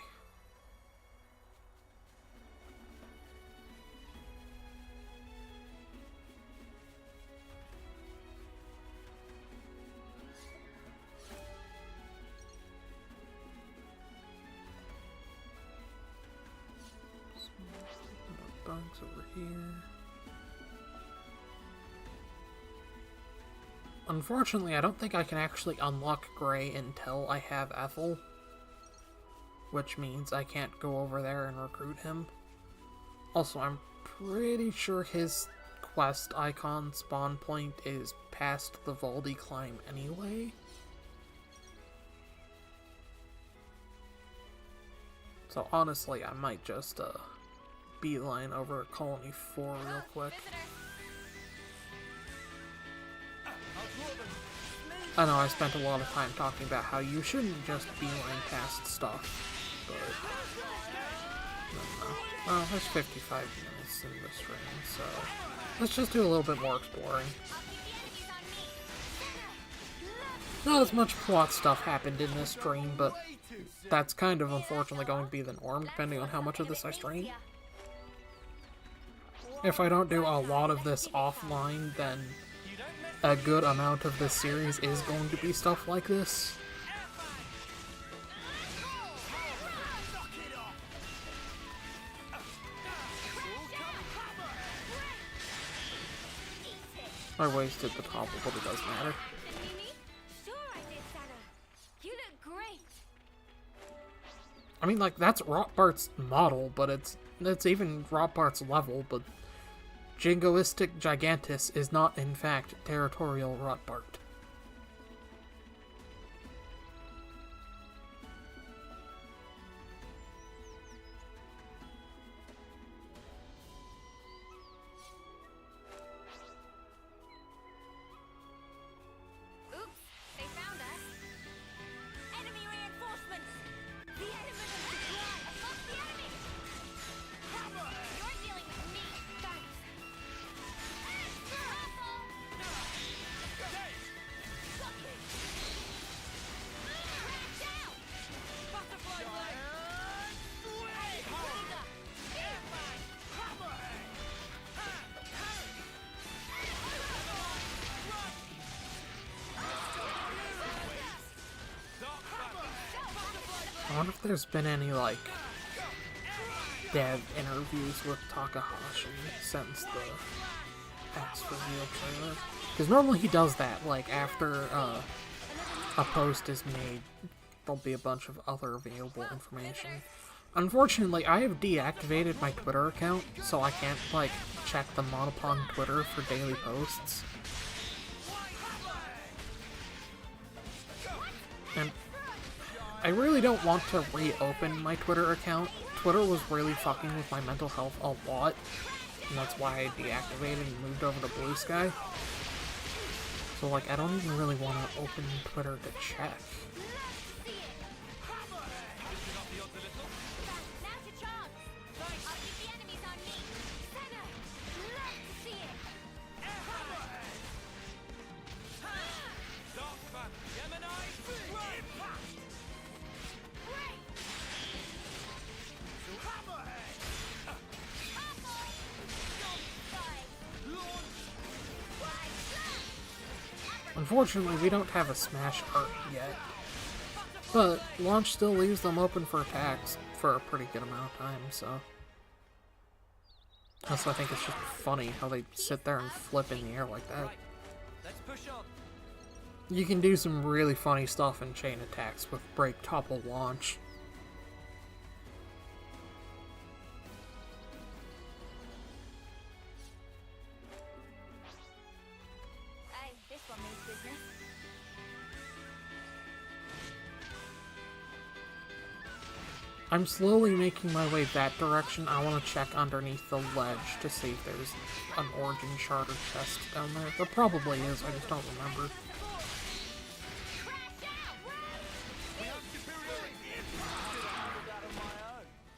Bugs over here. Unfortunately, I don't think I can actually unlock Gray until I have Ethel, which means I can't go over there and recruit him. Also, I'm pretty sure his quest icon spawn point is past the Valdi climb anyway. So honestly, I might just beeline over to Colony 4 real quick. I know I spent a lot of time talking about how you shouldn't just beeline past stuff, but no. Well, there's 55 minutes in this stream, so let's just do a little bit more exploring. Not as much plot stuff happened in this stream, but that's kind of unfortunately going to be the norm, depending on how much of this I stream. If I don't do a lot of this offline, then a good amount of this series is going to be stuff like this. I wasted the topple, but it doesn't matter. I mean, like, that's Rotbart's model, but it's even Rotbart's level, but Jingoistic Gigantus is not, in fact, Territorial Rotbart. I wonder if there's been any, like, dev interviews with Takahashi since the X reveal trailer. Because normally he does that, like, after a post is made, there'll be a bunch of other available information. Unfortunately, I have deactivated my Twitter account, so I can't, like, check the Monopon Twitter for daily posts. And I really don't want to reopen my Twitter account. Twitter was really fucking with my mental health a lot, and that's why I deactivated and moved over to Blue Sky. So, like, I don't even really want to open Twitter to check. Unfortunately, we don't have a Smash art yet, but launch still leaves them open for attacks for a pretty good amount of time, so. Also, I think it's just funny how they sit there and flip in the air like that. You can do some really funny stuff in chain attacks with break, topple, launch. I'm slowly making my way that direction. I want to check underneath the ledge to see if there's an Origin Shard or chest down there. There probably is, I just don't remember.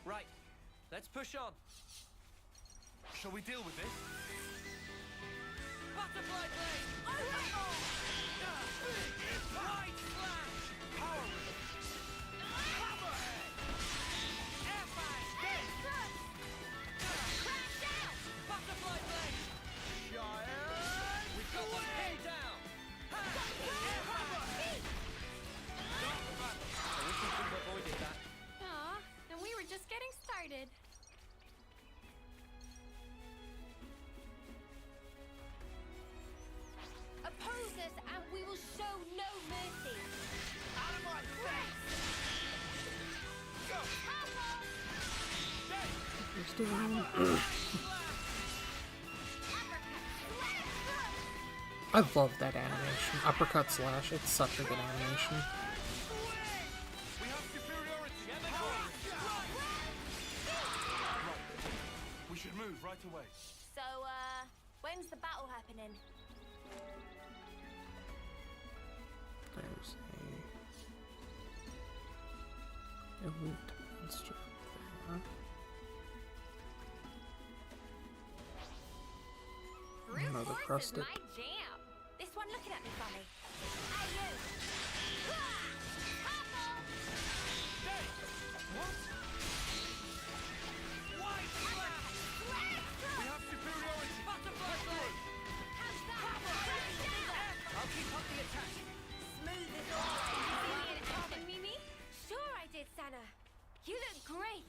Right, let's push on. Shall we deal with this? Butterfly blade! Right slash! Power! Just getting started. Just doing... I love that animation. Uppercut slash, it's such a good animation. We should move right away. So, when's the battle happening? There's a elite monster there. Another crusted. My jam. This one looking at me funny. Hey, you. We have superiority. Butterfly blade. I'll keep up the attack. Smooth as always. And Mimi? Sure I did, Sana. You look great.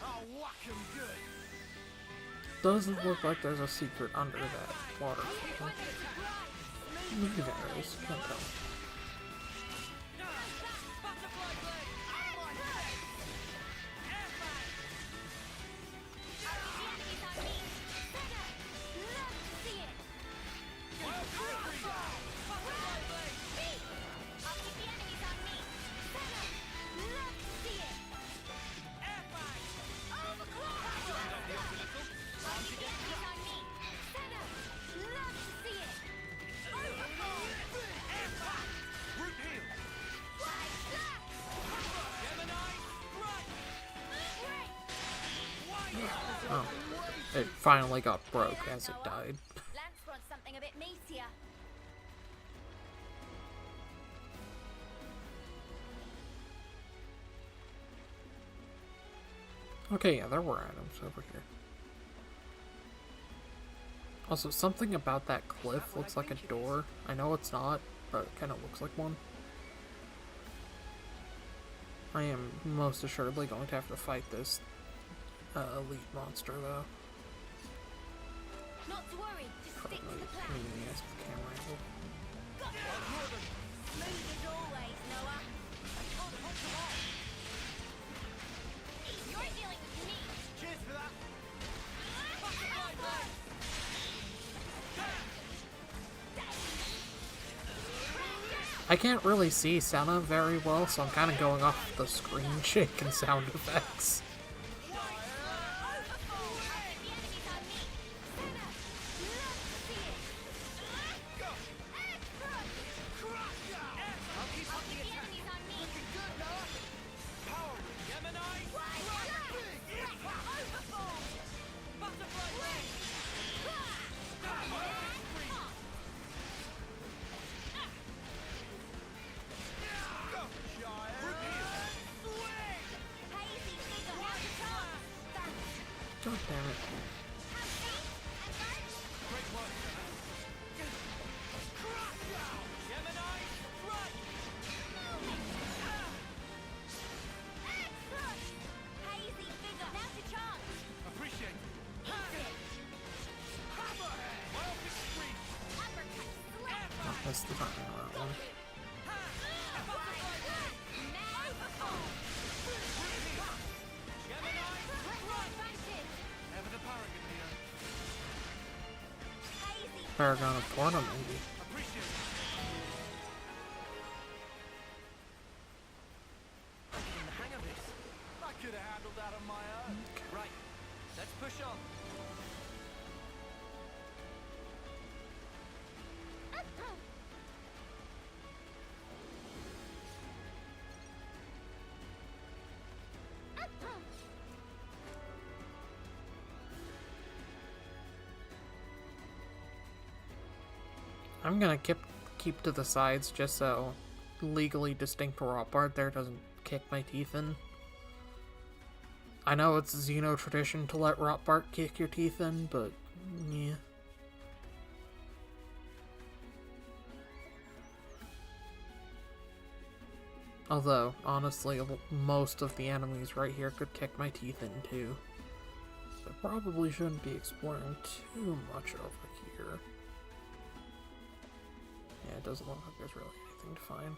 I'll whack him good. Doesn't look like there's a secret under that waterfall. Maybe there is, can't tell. Oh, it finally got broke as it died. Lance wants something a bit meatier. Okay, yeah, there were items over here. Also, something about that cliff looks like a door. I know it's not, but it kind of looks like one. I am most assuredly going to have to fight this elite monster, though. Not to worry, just stick to the plan. Meaning as the camera angle. Smooth as always, Noah. I can't hold them off. You're dealing with me. Cheers for that. I can't really see Sana very well, so I'm kind of going off the screen shake and sound effects. God damn it. Oh, that's the time on that one. Paragon of Porno, maybe. I'm getting the hang of this. I could have handled that on my own. Right, let's push on. I'm gonna keep to the sides just so legally distinct rot part there doesn't kick my teeth in. I know it's Xeno tradition to let rot part kick your teeth in, but yeah. Although, honestly, most of the enemies right here could kick my teeth in too. So I probably shouldn't be exploring too much over here. Yeah, it doesn't look like there's really anything to find.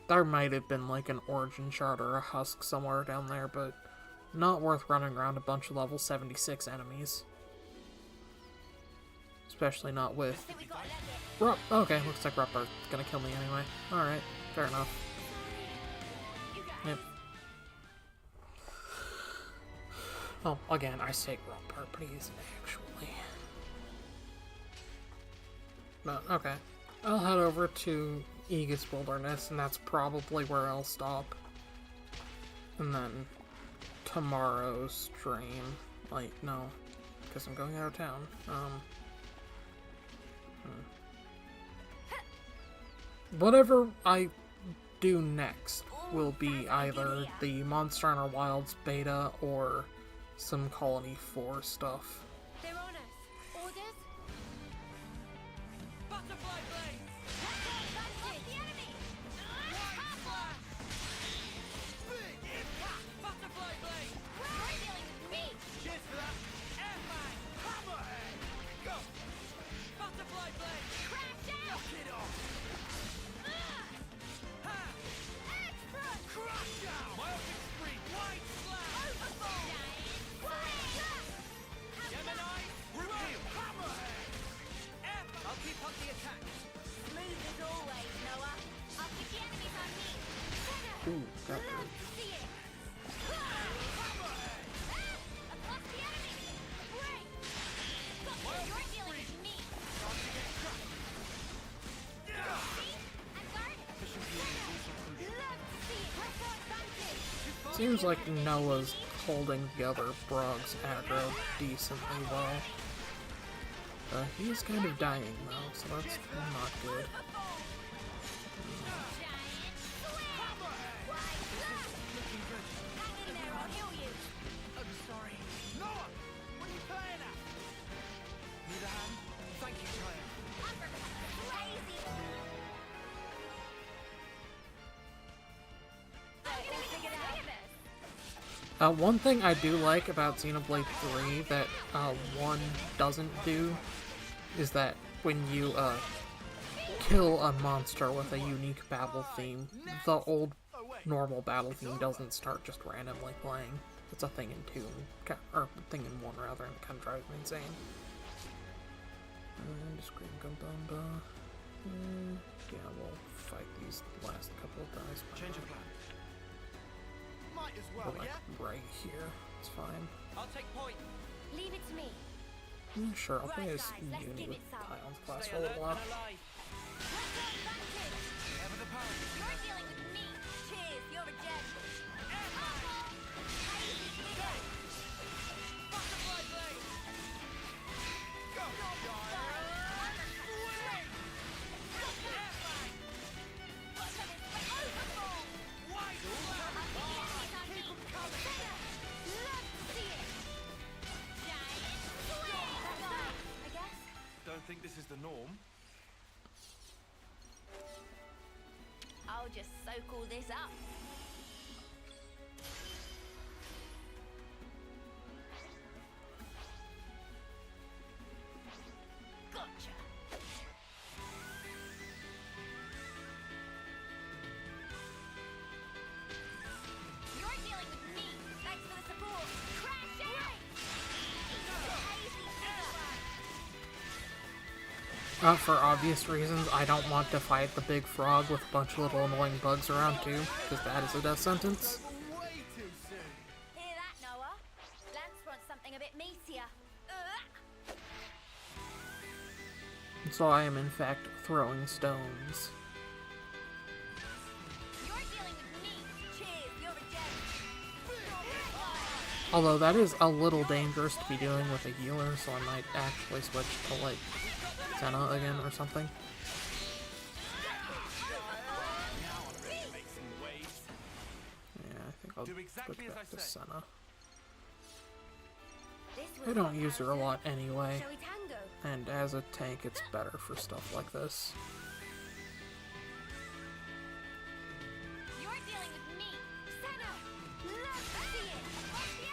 There might have been like an origin shard or a husk somewhere down there, but not worth running around a bunch of level 76 enemies. Especially not with... Okay, looks like Rupper's gonna kill me anyway. Alright, fair enough. Yep. Oh, again, I say Rupper pretty easily, actually. But, okay. I'll head over to Aegis Wilderness, and that's probably where I'll stop. And then tomorrow's stream. Like, no, because I'm going out of town. Whatever I do next will be either the Monster Hunter Wilds beta or some Colony 4 stuff. They're on us. Orders? Butterfly blade! What's the enemy? White flash! Big impact! Butterfly blade! You're dealing with me. Cheers for that! Air fang! Hammerhead! Go! Butterfly blade! Crash out. Knock it off! Ha! Extra. Crush out! Myopic spree! White slash! Overboard. Gemini! Reveal! Hammerhead! Air fang! I'll keep up the attack. Smooth as always, Noah. I'll keep the enemies on me. Ooh, that Love hurt. to see it. Across the enemy. Great. You're dealing with me. See? I'm guarded. Love to see it. Let's go advantage. Seems like Noah's holding the other Brog's aggro decently well. He's kind of dying though, so that's not good. Noah! What are you playing at? Need a hand? Thank you, Claire. One thing I do like about Xenoblade 3 that 1 doesn't do is that when you kill a monster with a unique battle theme, the old normal battle theme doesn't start just randomly playing. It's a thing in 2, or thing in 1 rather, and it kind of drives me insane. Scream Gundamba. Yeah, we'll fight these last couple of guys. Change of plan. Might as well, We're like yeah? right here. It's fine. I'll take point. Leave it to me. Yeah, sure, I'll play Right, as guys, let's Uni give with it some. Pylon's class Stay for a alert little while. and alive. Let's go advantage. Ever the power. You're dealing with me. Cheers, you're a gem. Butterfly blade! Go! White Don't think this is the norm. I'll just soak all this up. Gotcha. You're dealing with me. Thanks for the support. Crash out! For obvious reasons, I don't want to fight the big frog with a bunch of little annoying bugs around too, because that is a death sentence. way too soon. Hear that, Noah? Lance wants something a bit meatier. So I am in fact throwing stones. You're dealing with me. Cheers, you're a gem. Although that is a little dangerous to be doing with a healer, so I might actually switch to like Senna again or something. Yeah, I think I'll switch back to Senna. I don't use her a lot anyway, Shall we tango? and as a tank it's better for stuff like this. You're dealing with me. Senna! Love to see it. Off the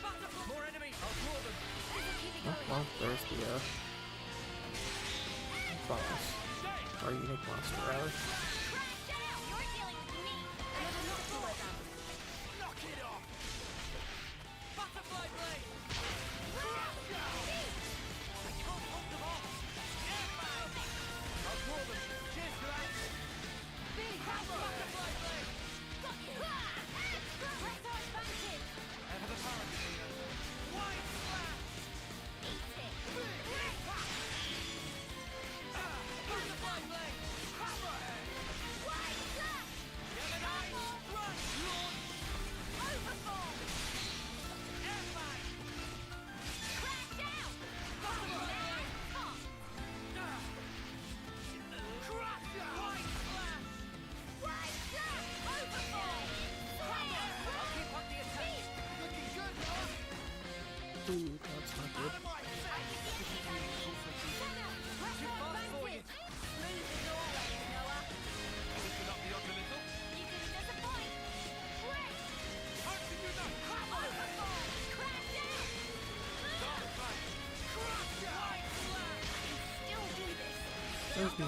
enemy! More enemies. I'll draw them. Oh, there's the boss. Or unique monster, rather. Ooh, that's not good. There's me.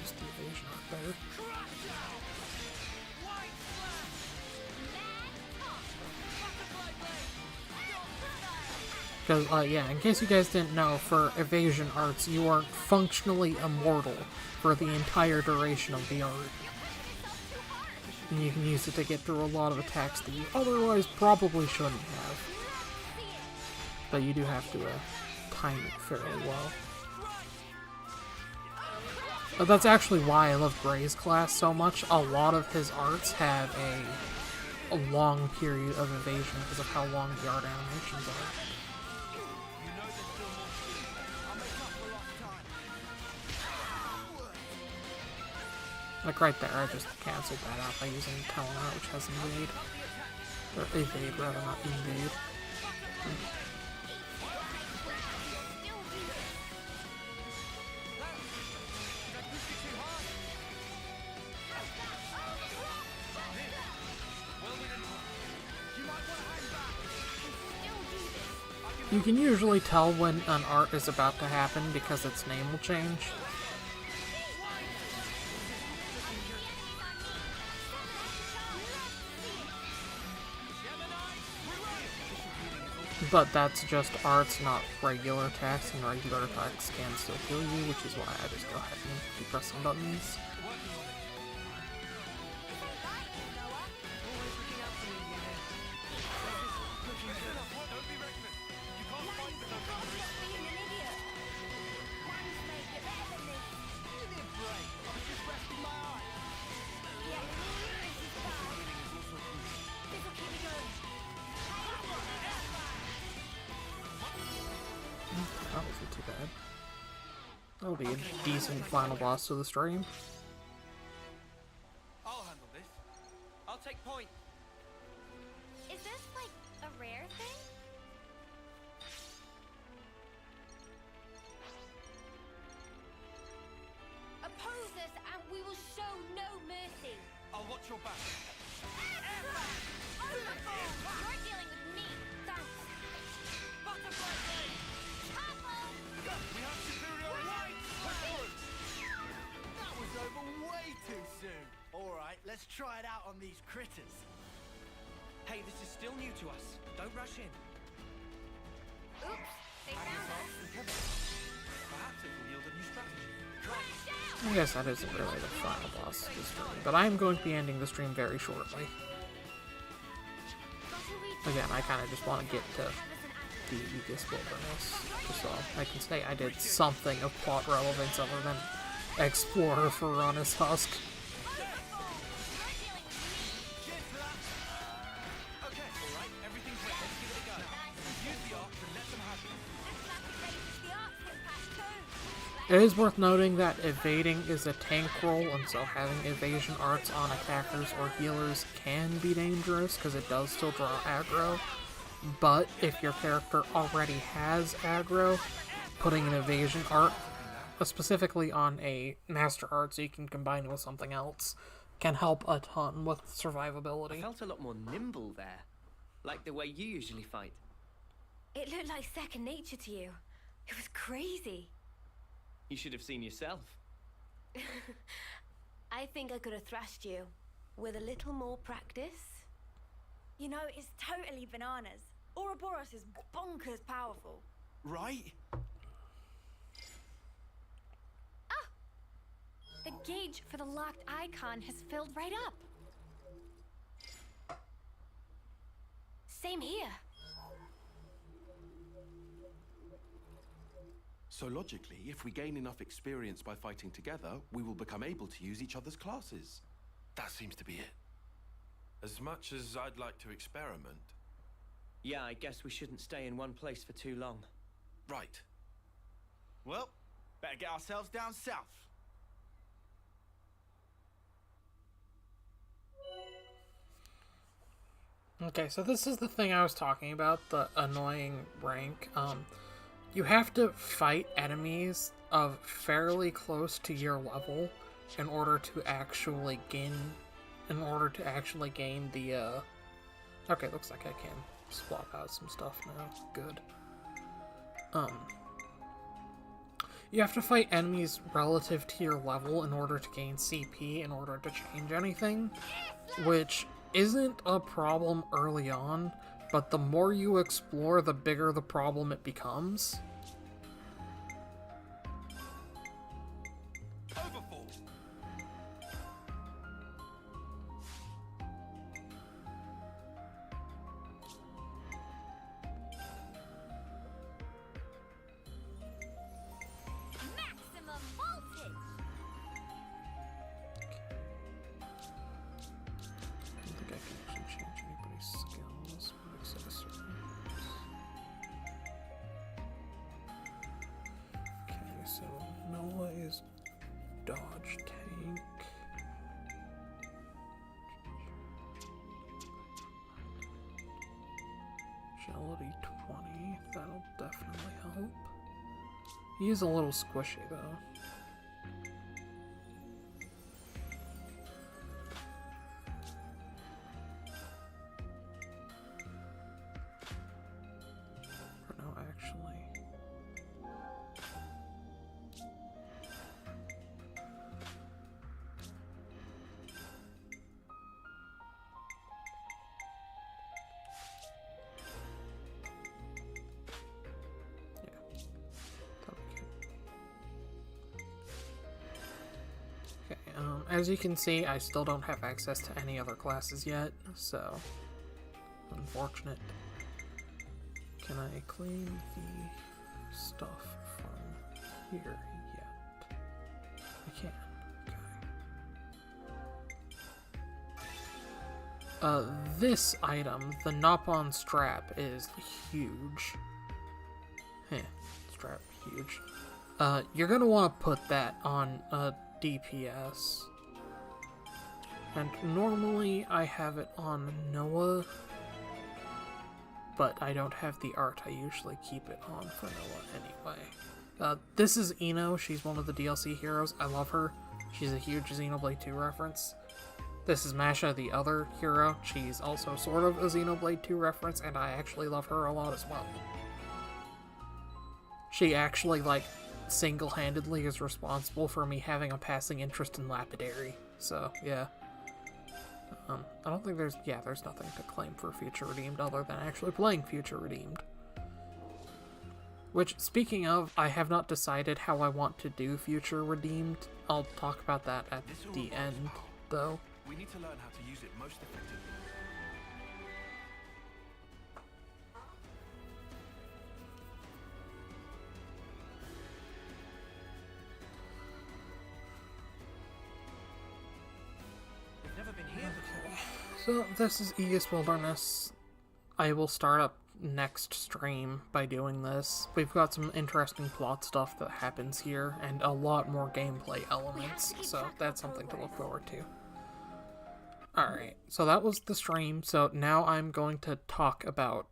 Use the evasion art better. Because, yeah, in case you guys didn't know, for evasion arts, you aren't functionally immortal for the entire duration of the art. And you can use it to get through a lot of attacks that you otherwise probably shouldn't have. But you do have to time it fairly well. But that's actually why I love Gray's class so much. A lot of his arts have a long period of evasion because of how long the art animations are. Like right there, I just cancelled that out by using Telena, which has invade. Or evade, rather, not invade. You can usually tell when an art is about to happen because its name will change. But that's just arts, not regular attacks, and regular attacks can still kill you, which is why I just go ahead and keep pressing buttons. That wasn't too bad. That'll be a decent final boss to the stream. I'll handle this. I'll take point. Is this like a rare thing? Oppose us and we will show no mercy. I'll watch your back. You're dealing with me. Thanks. Butterfly blade. We have superior light. That was over way too soon. All right, let's try it out on these critters. Hey, this is still new to us. Don't rush in. Oops, they found us. Perhaps it will yield a new strategy. I guess that isn't really the final boss of the stream, but I am going to be ending the stream very shortly. Again, I kind of just want to get to the Aegis Wilderness, just so I can say I did something of plot relevance other than explore for Rannis Husk. It is worth noting that evading is a tank role, and so having evasion arts on attackers or healers can be dangerous, because it does still draw aggro. But if your character already has aggro, putting an evasion art, specifically on a master art so you can combine it with something else, can help a ton with survivability. I felt a lot more nimble there, like the way you usually fight. It looked like second nature to you. It was crazy. You should have seen yourself. I think I could have thrashed you with a little more practice. You know, it's totally bananas. Ouroboros is bonkers powerful. Right? The gauge for the locked icon has filled right up. Same here. So logically, if we gain enough experience by fighting together, we will become able to use each other's classes. That seems to be it. As much as I'd like to experiment. Yeah, I guess we shouldn't stay in one place for too long. Right. Well, better get ourselves down south. Okay, so this is the thing I was talking about, the annoying rank. You have to fight enemies of fairly close to your level in order to actually gain the, okay, looks like I can swap out some stuff now. Good. You have to fight enemies relative to your level in order to gain CP in order to change anything, which isn't a problem early on, but the more you explore, the bigger the problem it becomes. Maximum voltage! I don't think I can actually change anybody's skills or accessories. Okay, so Noah is dodge tank. Agility 20, that'll definitely help. He is a little squishy though. Or no, actually. As you can see, I still don't have access to any other classes yet, so unfortunate. Can I claim the stuff from here yet? I can. Okay. This item, the Nopon strap, is huge. Strap, huge. You're gonna want to put that on a DPS. And normally I have it on Noah, but I don't have the art. I usually keep it on for Noah anyway. This is Ino. She's one of the DLC heroes. I love her. She's a huge Xenoblade 2 reference. This is Masha, the other hero. She's also sort of a Xenoblade 2 reference, and I actually love her a lot as well. She actually, like, single-handedly is responsible for me having a passing interest in Lapidary. So, yeah. I don't think there's nothing to claim for Future Redeemed other than actually playing Future Redeemed. Which, speaking of, I have not decided how I want to do Future Redeemed. I'll talk about that at the end, though. We need to learn how to use it most effectively. So this is Aegis Wilderness. I will start up next stream by doing this. We've got some interesting plot stuff that happens here, and a lot more gameplay elements, so that's something to look forward to. Alright, so that was the stream, so now I'm going to talk about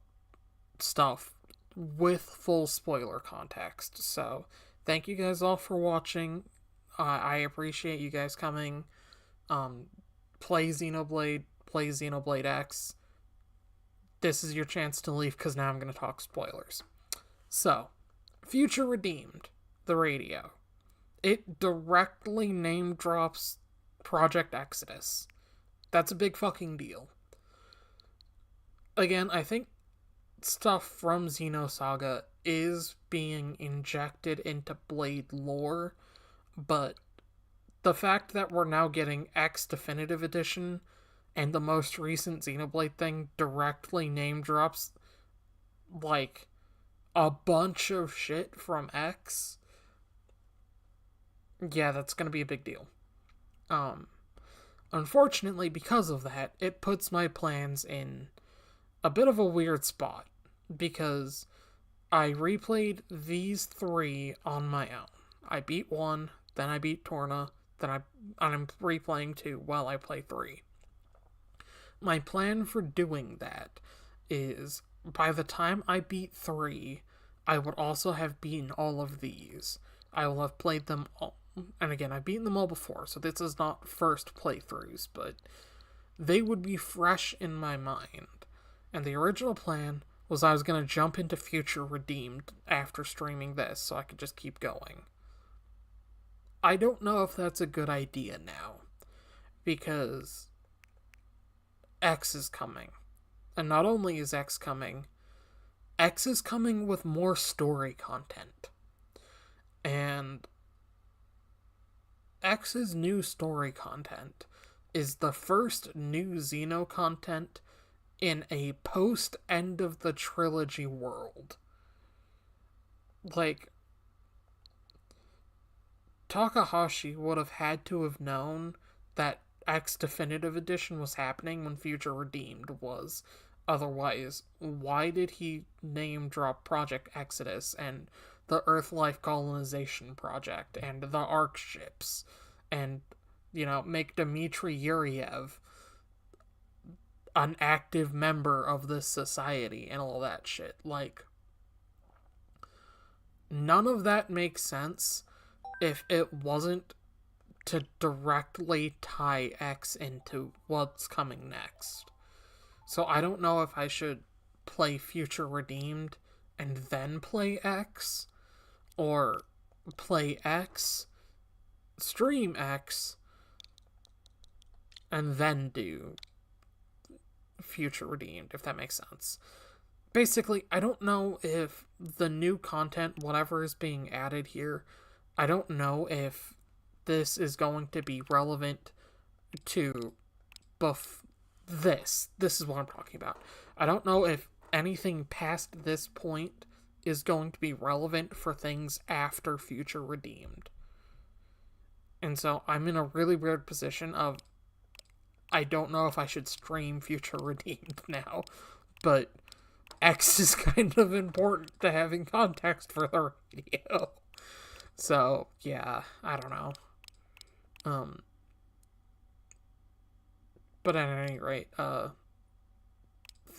stuff with full spoiler context. So, thank you guys all for watching. I appreciate you guys coming. Play Xenoblade X. This is your chance to leave, because now I'm going to talk spoilers. So, Future Redeemed, the radio. It directly name drops Project Exodus. That's a big fucking deal. Again, I think stuff from Xenosaga is being injected into Blade lore, but the fact that we're now getting X Definitive Edition and the most recent Xenoblade thing directly name drops, like, a bunch of shit from X, yeah, that's gonna be a big deal. Unfortunately, because of that, it puts my plans in a bit of a weird spot, because I replayed these 3 on my own. I beat 1, then I beat Torna, then I'm replaying 2 while I play 3. My plan for doing that is, by the time I beat 3, I would also have beaten all of these. I will have played them all. And again, I've beaten them all before, so this is not first playthroughs, but they would be fresh in my mind. And the original plan was I was going to jump into Future Redeemed after streaming this, so I could just keep going. I don't know if that's a good idea now, because X is coming. And not only is X coming with more story content. And X's new story content is the first new Xeno content in a post-end of the trilogy world. Like, Takahashi would have had to have known that X Definitive Edition was happening when Future Redeemed was. Otherwise, why did he name drop Project Exodus and the Earth-Life Colonization Project and the Ark ships and, make Dmitry Yuriev an active member of this society and all that shit? Like, none of that makes sense if it wasn't to directly tie X into what's coming next. So I don't know if I should play Future Redeemed and then play X, or play X, stream X, and then do Future Redeemed, if that makes sense. Basically, I don't know if the new content, whatever is being added here, I don't know if this is going to be relevant to this. This is what I'm talking about. I don't know if anything past this point is going to be relevant for things after Future Redeemed. And so I'm in a really weird position of, I don't know if I should stream Future Redeemed now, but X is kind of important to having context for the radio. So, yeah, I don't know. But at any rate,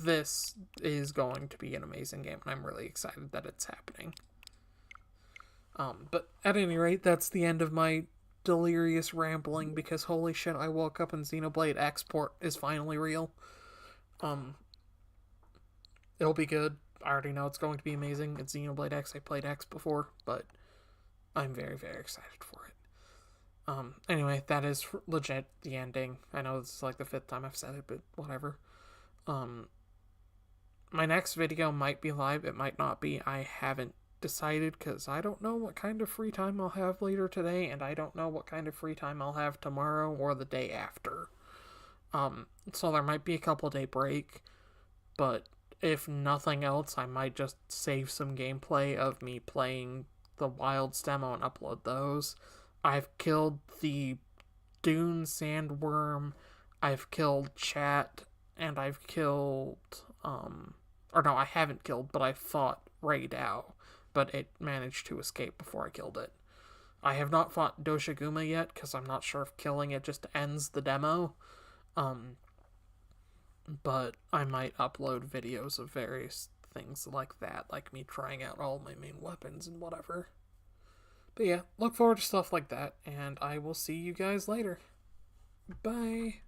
this is going to be an amazing game, and I'm really excited that it's happening. But at any rate, that's the end of my delirious rambling, because holy shit, I woke up and Xenoblade Export is finally real. It'll be good. I already know it's going to be amazing. It's Xenoblade X. I played X before, but I'm very, very excited for it. Anyway, that is legit the ending. I know this is like the 5th time I've said it, but whatever. My next video might be live, it might not be. I haven't decided, because I don't know what kind of free time I'll have later today, and I don't know what kind of free time I'll have tomorrow or the day after. So there might be a couple day break, but if nothing else, I might just save some gameplay of me playing the Wilds demo and upload those. I've killed the Dune Sandworm, I've killed Chat, and I've killed Or no, I haven't killed, but I fought Rei Dao, but it managed to escape before I killed it. I have not fought Doshiguma yet, because I'm not sure if killing it just ends the demo. But I might upload videos of various things like that, like me trying out all my main weapons and whatever. But yeah, look forward to stuff like that, and I will see you guys later. Bye.